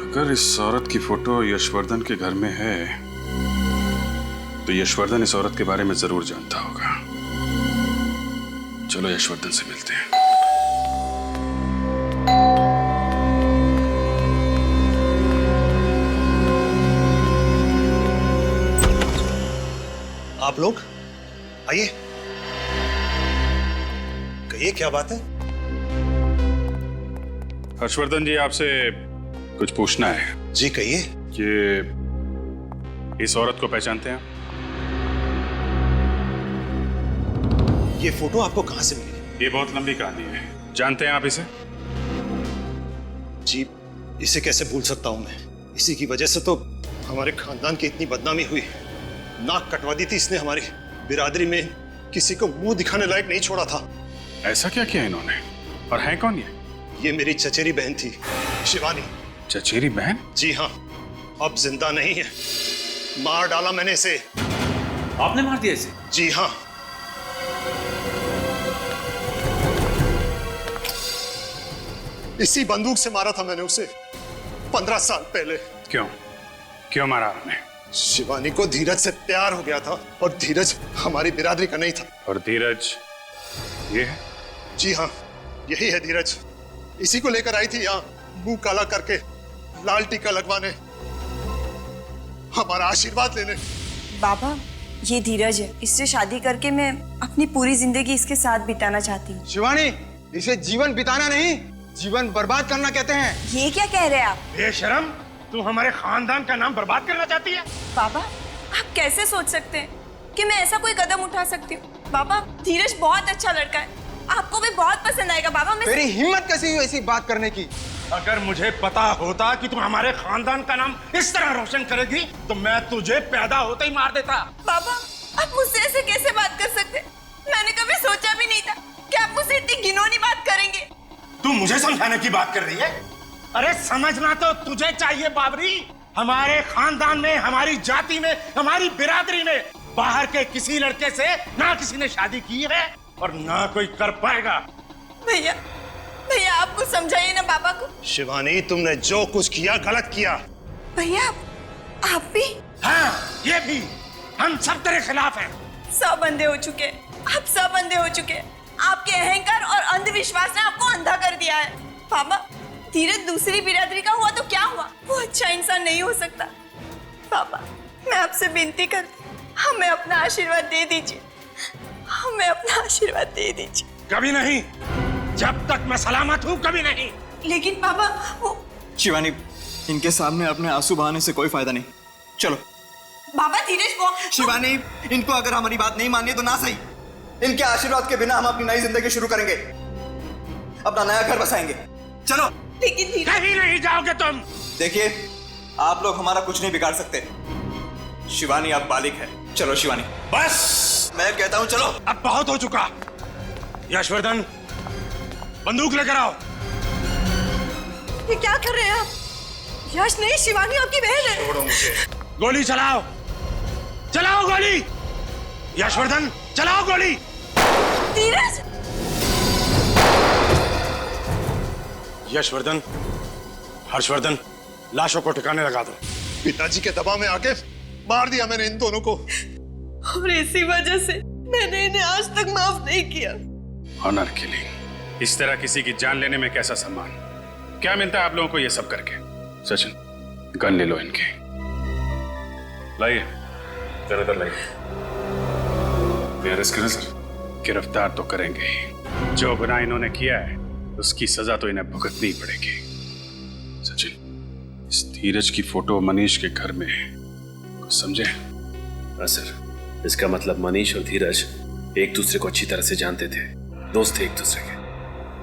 अगर इस औरत की फोटो यशवर्धन के घर में है तो यशवर्धन इस औरत के बारे में जरूर जानता होगा। चलो यशवर्धन से मिलते हैं। आप लोग आइए, कहिए क्या बात है? हर्षवर्धन जी, आपसे कुछ पूछना है। जी कहिए। कि इस औरत को पहचानते हैं? ये फोटो आपको कहां से मिली? ये बहुत लंबी कहानी है। जानते हैं आप इसे? जी, इसे कैसे भूल सकता हूं मैं। इसी की वजह से तो हमारे खानदान की इतनी बदनामी हुई। नाक कटवा दी थी इसने हमारी बिरादरी में, किसी को मुंह दिखाने लायक नहीं छोड़ा था। ऐसा क्या किया इन्होंने? और है कौन ये? ये मेरी चचेरी बहन थी, शिवानी। चचेरी बहन? जी हाँ, अब जिंदा नहीं है। मार डाला मैंने इसे। आपने मार दिया इसे? जी हाँ। इसी बंदूक से मारा था मैंने उसे 15 साल पहले। क्यों? क्यों मारा आपने? शिवानी को धीरज से प्यार हो गया था और धीरज हमारी बिरादरी का नहीं था। और धीरज ये है? जी हाँ, यही है धीरज। इसी को लेकर आई थी यहाँ, मुंह काला करके, लाल टीका लगवाने, हमारा आशीर्वाद लेने। बाबा, ये धीरज है। इससे शादी करके मैं अपनी पूरी जिंदगी इसके साथ बिताना चाहती हूँ। शिवानी, इसे जीवन बिताना नहीं, जीवन बर्बाद करना कहते हैं। ये क्या कह रहे हैं आप? बेशरम, तू हमारे खानदान का नाम बर्बाद करना चाहती है? बाबा, आप कैसे सोच सकते हैं कि मैं ऐसा कोई कदम उठा सकती हूँ? बाबा, धीरज बहुत अच्छा लड़का है, आपको भी बहुत पसंद आएगा। बाबा, मैं तेरी हिम्मत कैसी हुई ऐसी बात करने की? अगर मुझे पता होता कि तुम हमारे खानदान का नाम इस तरह रोशन करेगी तो मैं तुझे पैदा होते ही मार देता। बाबा, आप मुझसे ऐसे कैसे बात कर सकते? मैंने कभी सोचा भी नहीं था कि आप मुझसे इतनी घिनौनी बात करेंगे। तू मुझे समझाने की बात कर रही है? अरे समझना तो तुझे चाहिए बाबरी। हमारे खानदान में, हमारी जाति में, हमारी बिरादरी में बाहर के किसी लड़के से ना किसी ने शादी की है और ना कोई कर पाएगा। भैया, भैया आप कुछ समझाइए ना बाबा को। शिवानी, तुमने जो कुछ किया गलत किया। भैया, आप भी? हाँ, ये भी। हम सब तेरे खिलाफ हैं। 100 बंदे हो चुके, आप 100 बंदे हो चुके। आपके अहंकार और अंधविश्वास ने आपको अंधा कर दिया है। बाबा, धीरज दूसरी बिरादरी का हुआ तो क्या हुआ? वो अच्छा इंसान नहीं हो सकता। बाबा, मैं आपसे विनती करती हूँ, हमें अपना आशीर्वाद दे दीजिए। हमें अपना आशीर्वाद दे दीजिए। कभी नहीं, जब तक मैं सलामत हूँ कभी नहीं। लेकिन बाबा, वो शिवानी, इनके सामने अपने आंसू बहाने से कोई फायदा नहीं। चलो। बाबा, धीरज वो शिवानी, इनको अगर हमारी बात नहीं मानी तो ना सही, इनके आशीर्वाद के बिना हम अपनी नई जिंदगी शुरू करेंगे, अपना नया घर बसाएंगे। चलो। लेकिन कहीं नहीं जाओगे तुम। देखिए, आप लोग हमारा कुछ नहीं बिगाड़ सकते। शिवानी अब बालिग है। चलो शिवानी। बस, मैं कहता हूं चलो। अब बहुत हो चुका। यशवर्धन, बंदूक लेकर आओ। ये क्या कर रहे हैं आप? यश नहीं, शिवानी आपकी बहन है। छोड़ो मुझे। गोली चलाओ, चलाओ गोली। यशवर्धन, चलाओ गोली। धीरज। यशवर्धन, हर्षवर्धन, लाशों को ठिकाने लगा दो। पिताजी के दबाव में आके मार दिया मैंने इन दोनों को, और इसी वजह से मैंने इन्हें आज तक माफ नहीं किया। ऑनर किलिंग, इस तरह किसी की जान लेने में कैसा सम्मान? क्या मिलता है आप लोगों को ये सब करके? सचिन, गन ले लो इनके। लाइए, जरा इधर लाइए। अरेस्ट करें सर। गिरफ्तार तो करेंगे ही। जो गुनाह इन्होंने किया है उसकी सजा तो इन्हें भुगतनी पड़ेगी। सचिन, इस धीरज की फोटो मनीष के घर में है, कुछ समझे? हाँ सर, इसका मतलब मनीष और धीरज एक दूसरे को अच्छी तरह से जानते थे, दोस्त थे एक दूसरे के,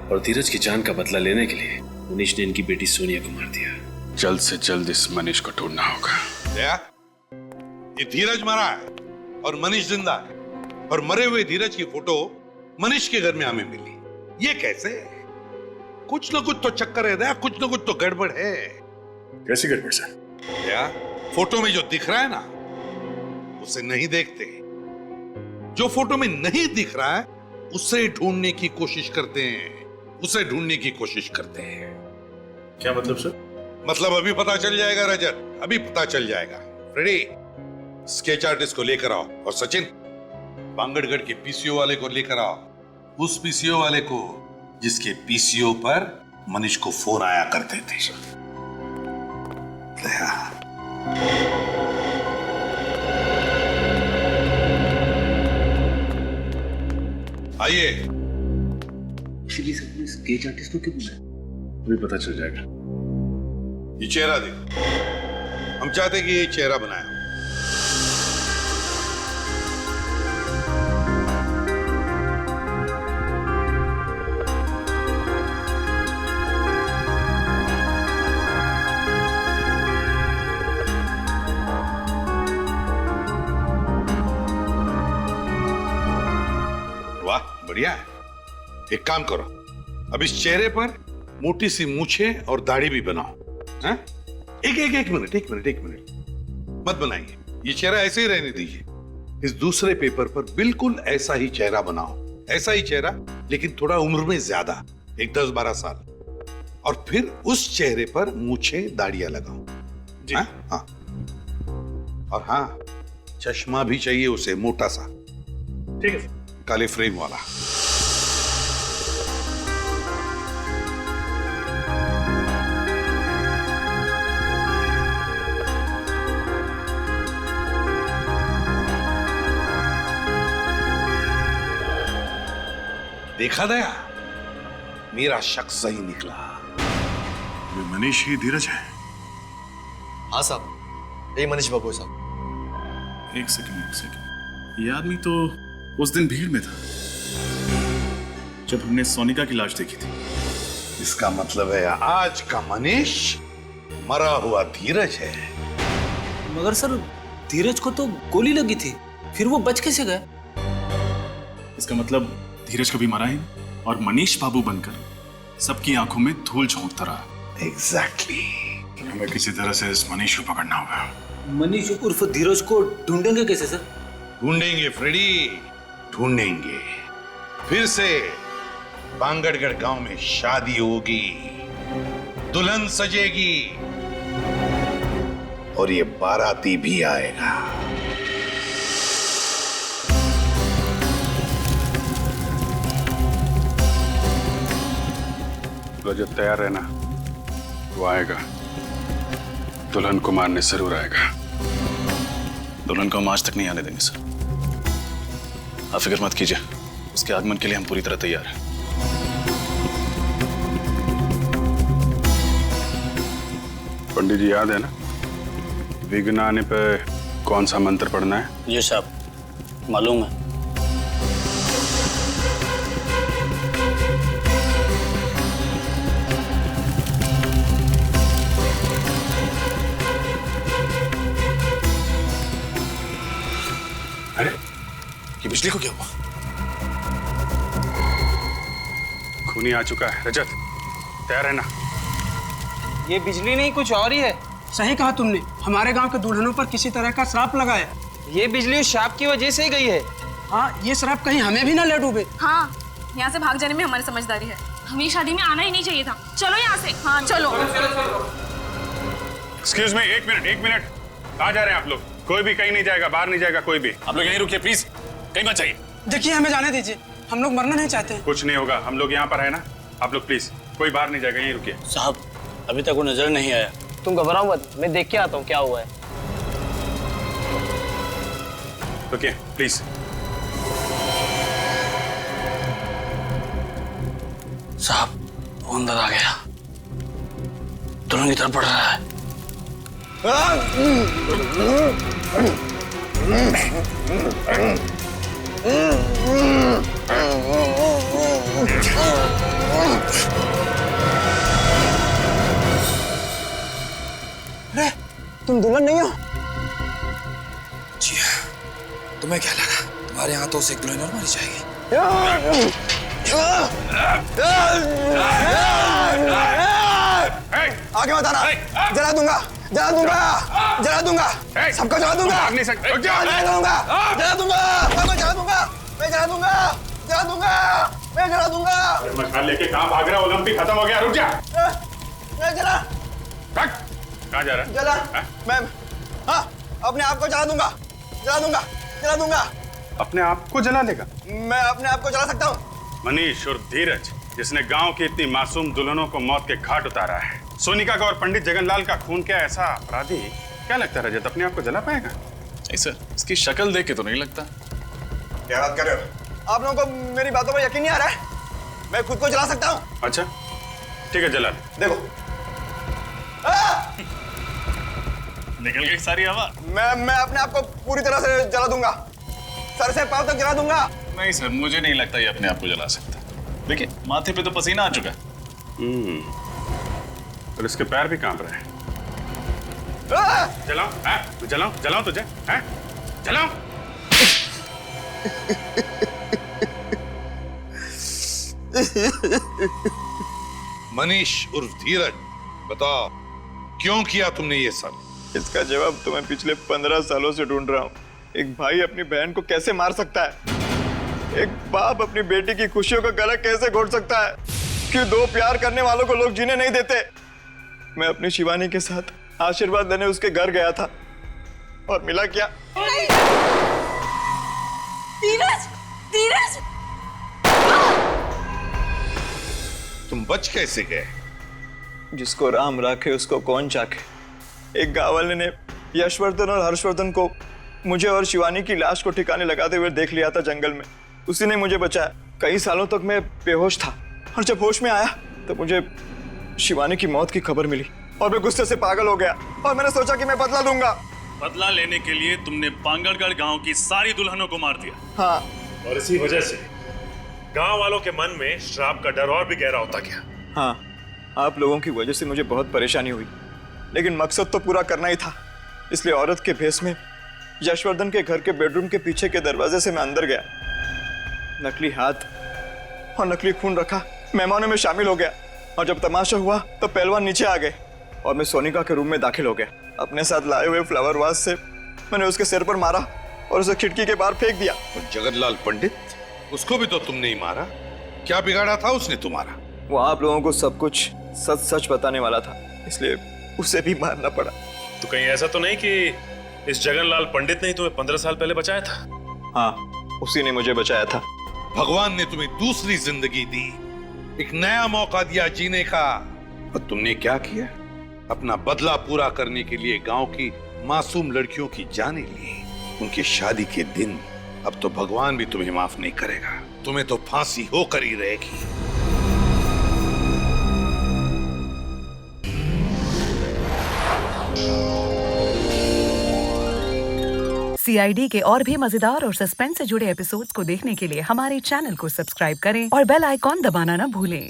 और धीरज की जान का बदला लेने के लिए मनीष ने इनकी बेटी सोनिया को मार दिया। जल्द से जल्द इस मनीष को ढूंढना होगा। दया, ये धीरज मरा है और मनीष जिंदा है, और मरे हुए धीरज की फोटो मनीष के घर में हमें मिली। ये कैसे? कुछ ना कुछ तो चक्कर है दया, कुछ ना कुछ तो गड़बड़ है। कैसी गड़बड़ सर? क्या फोटो में जो दिख रहा है ना उसे नहीं देखते, जो फोटो में नहीं दिख रहा है उसे ढूंढने की कोशिश करते हैं, उसे ढूंढने की कोशिश करते हैं। क्या मतलब सर? मतलब अभी पता चल जाएगा रजत, अभी पता चल जाएगा। फ्रेडी, स्केच आर्टिस्ट को लेकर आओ, और सचिन बांगड़गढ़ के पीसीओ वाले को लेकर आओ, उस पीसीओ वाले को जिसके पीसीओ पर मनीष को फोन आया करते थे। आइए। एक्चुअली सबने स्केच आर्टिस्ट को क्यों बुलाया? अभी पता चल जाएगा। ये चेहरा देखो, हम चाहते कि ये चेहरा बनाया। वाह, बढ़िया है। एक काम करो, अब इस चेहरे पर मोटी सी मूछें और दाढ़ी भी बनाओ। हैं? एक मिनट मत बनाइए, ये चेहरा ऐसे ही रहने दीजिए। इस दूसरे पेपर पर बिल्कुल ऐसा ही चेहरा बनाओ, ऐसा ही चेहरा, लेकिन थोड़ा उम्र में ज्यादा, एक 10-12 साल, और फिर उस चेहरे पर मूछें दाढ़ियां लगाओ। जी। हाँ। और हाँ, चश्मा भी चाहिए उसे, मोटा सा। ठीक है, काले फ्रेम वाला। देखा दया, मेरा शक सही निकला। ये मनीष ही धीरज है? हाँ साहब, यही मनीष बाबू साहब। एक सेकंड। ये आदमी तो उस दिन भीड़ में था जब हमने सोनिका की लाश देखी थी। इसका मतलब है आज का मनीष मरा हुआ धीरज है। मगर सर, धीरज को तो गोली लगी थी, फिर वो बच कैसे गए? इसका मतलब धीरज कभी मरा ही नहीं और मनीष बाबू बनकर सबकी आंखों में धूल झोंकता रहा। एग्जैक्टली। हमें किसी तरह से इस मनीष को पकड़ना होगा। मनीष उर्फ धीरज को ढूंढेंगे कैसे सर? ढूंढेंगे फ्रेडी, ढूंढेंगे। फिर से बांगड़गढ़ गांव में शादी होगी, दुल्हन सजेगी, और ये बाराती भी आएगा। रजत तैयार रहना, वो आएगा। दुल्हन को मारने जरूर आएगा। दुल्हन को हम आज तक नहीं आने देंगे सर। आप फिक्र मत कीजिए, उसके आगमन के लिए हम पूरी तरह तैयार हैं। पंडित जी, याद है ना विघ्न आने पे कौन सा मंत्र पढ़ना है? जी साहब, मालूम है। अरे, ये बिजली को क्या हुआ? खूनी आ चुका है। रजत, तैयार रहना। ये बिजली नहीं, कुछ और ही है। सही कहा तुमने, हमारे गांव के दुल्हनों पर किसी तरह का श्राप लगा है। ये बिजली उस श्राप की वजह से ही गई है। हाँ, ये श्राप कहीं हमें भी ना ले डूबे। हाँ, यहाँ से भाग जाने में हमारी समझदारी है। हमें शादी में आना ही नहीं चाहिए था। चलो यहाँ से। हाँ चलो। एक्सक्यूज मी, एक मिनट। कहाँ जा रहे हैं आप लोग? कोई भी कहीं नहीं जाएगा, बाहर नहीं जाएगा कोई भी। आप लोग यहीं रुकिए प्लीज, कहीं मत जाइए। देखिए, हमें जाने दीजिए, हम लोग मरना नहीं चाहते। कुछ नहीं होगा, हम लोग यहाँ पर है ना। आप लोग प्लीज, कोई बाहर नहीं जाएगा, यहीं रुकिए। साहब, अभी तक वो नजर नहीं आया। तुम घबराओ मत, मैं देख के आता हूँ क्या हुआ है। रुकिए प्लीज। साहब, वो अंदर आ गया, दुल्हन की तरफ बढ़ रहा है। अरे, तुम दुल्हन नहीं हो? जी हाँ, तुम्हें क्या लगा तुम्हारे हाथों से एक दुल्हन और मारी जाएगी? आगे मत आना, जला दूंगा, जला दूंगा, जला दूंगा, सबको जला दूंगा, जला दूंगा, जला दूंगा, मैं जला दूंगा, मैं जला दूंगा, जला दूंगा, मैं जला दूंगा। मशाल लेके कहाँ भाग रहा है? ओलंपिक खत्म हो गया, रुक जा। मैं जला, कहाँ जा रहा है? जला, मैं हाँ अपने आप को जला दूंगा, जला दूंगा, जला दूंगा। अपने आप को जला लेगा? मैं अपने आप को जला सकता हूँ। मनीष और धीरज, जिसने गांव की इतनी मासूम दुल्हनों को मौत के घाट उतारा है, सोनिका का और पंडित जगनलाल का खून क्या ऐसा अपराधी, क्या लगता है रजत अपने आप को जला पाएगा? नहीं सर, इसकी शक्ल देख के तो नहीं लगता। क्या बात कर रहे हो? आप लोगों को मेरी बातों पर यकीन नहीं आ रहा है? मैं खुद को जला सकता हूँ। अच्छा ठीक है, जला ले। देखो निकल गई सारी हवा। मैं अपने आप को पूरी तरह से जला दूंगा, सर से पांव तक जला दूंगा। नहीं सर, मुझे नहीं लगता ये अपने आप को जला सकता। देखिए माथे पे तो पसीना आ चुका है। और इसके पैर भी कांप रहे हैं। जलाऊं? जलाऊं? जलाऊं तुझे? जलाऊं? मनीष उर्फ धीरज, बताओ क्यों किया तुमने ये सब? इसका जवाब तो मैं पिछले 15 सालों से ढूंढ रहा हूँ। एक भाई अपनी बहन को कैसे मार सकता है? एक बाप अपनी बेटी की खुशियों का गला कैसे घोट सकता है? क्यों दो प्यार करने वालों को लोग जीने नहीं देते? मैं अपनी शिवानी के साथ आशीर्वाद लेने उसके घर गया था और मिला क्या? धीरज, धीरज! तुम बच कैसे गए? जिसको राम राखे उसको कौन चाखे। एक गांव वाले ने यशवर्धन और हर्षवर्धन को मुझे और शिवानी की लाश को ठिकाने लगाते हुए देख लिया था जंगल में। उसी ने मुझे बचाया। कई सालों तक मैं बेहोश था और जब होश में आया तो मुझे शिवानी की मौत की खबर मिली और मैं गुस्से से पागल हो गया और मैंने सोचा कि मैं बदला लूंगा। बदला लेने के लिए तुमने पांगड़गढ़ गांव की सारी दुल्हनों को मार दिया। हाँ। और इसी वजह से गांव वालों के मन में श्राप का डर और भी गहरा होता गया। हाँ, आप लोगों की वजह से मुझे बहुत परेशानी हुई, लेकिन मकसद तो पूरा करना ही था। इसलिए औरत के भेष में यशवर्धन के घर के बेडरूम के पीछे के दरवाजे से मैं अंदर गया, नकली हाथ और नकली खून रखा, मेहमानों में शामिल हो गया और जब तमाशा हुआ तो पहलवान नीचे आ गए और मैं सोनिका के रूम में दाखिल हो गया। अपने साथ लाए हुए फ्लावर वास से मैंने उसके सिर पर मारा और उसे खिड़की के बाहर फेंक दिया। और जगनलाल पंडित, उसको भी तो तुमने ही मारा। क्या बिगाड़ा था उसने तुम्हारा? वो आप लोगों को सब कुछ सच सच बताने वाला था, इसलिए उसे भी मारना पड़ा। तो कहीं ऐसा तो नहीं कि इस जगनलाल पंडित ने ही तुम्हें 15 साल पहले बचाया था? हाँ, उसी ने मुझे बचाया था। भगवान ने तुम्हें दूसरी जिंदगी दी, एक नया मौका दिया जीने का, और तुमने क्या किया? अपना बदला पूरा करने के लिए गांव की मासूम लड़कियों की जानें ली। उनकी शादी के दिन अब तो भगवान भी तुम्हें माफ नहीं करेगा, तुम्हें तो फांसी होकर ही रहेगी। CID के और भी मजेदार और सस्पेंस से जुड़े एपिसोड्स को देखने के लिए हमारे चैनल को सब्सक्राइब करें और बेल आइकॉन दबाना ना भूलें।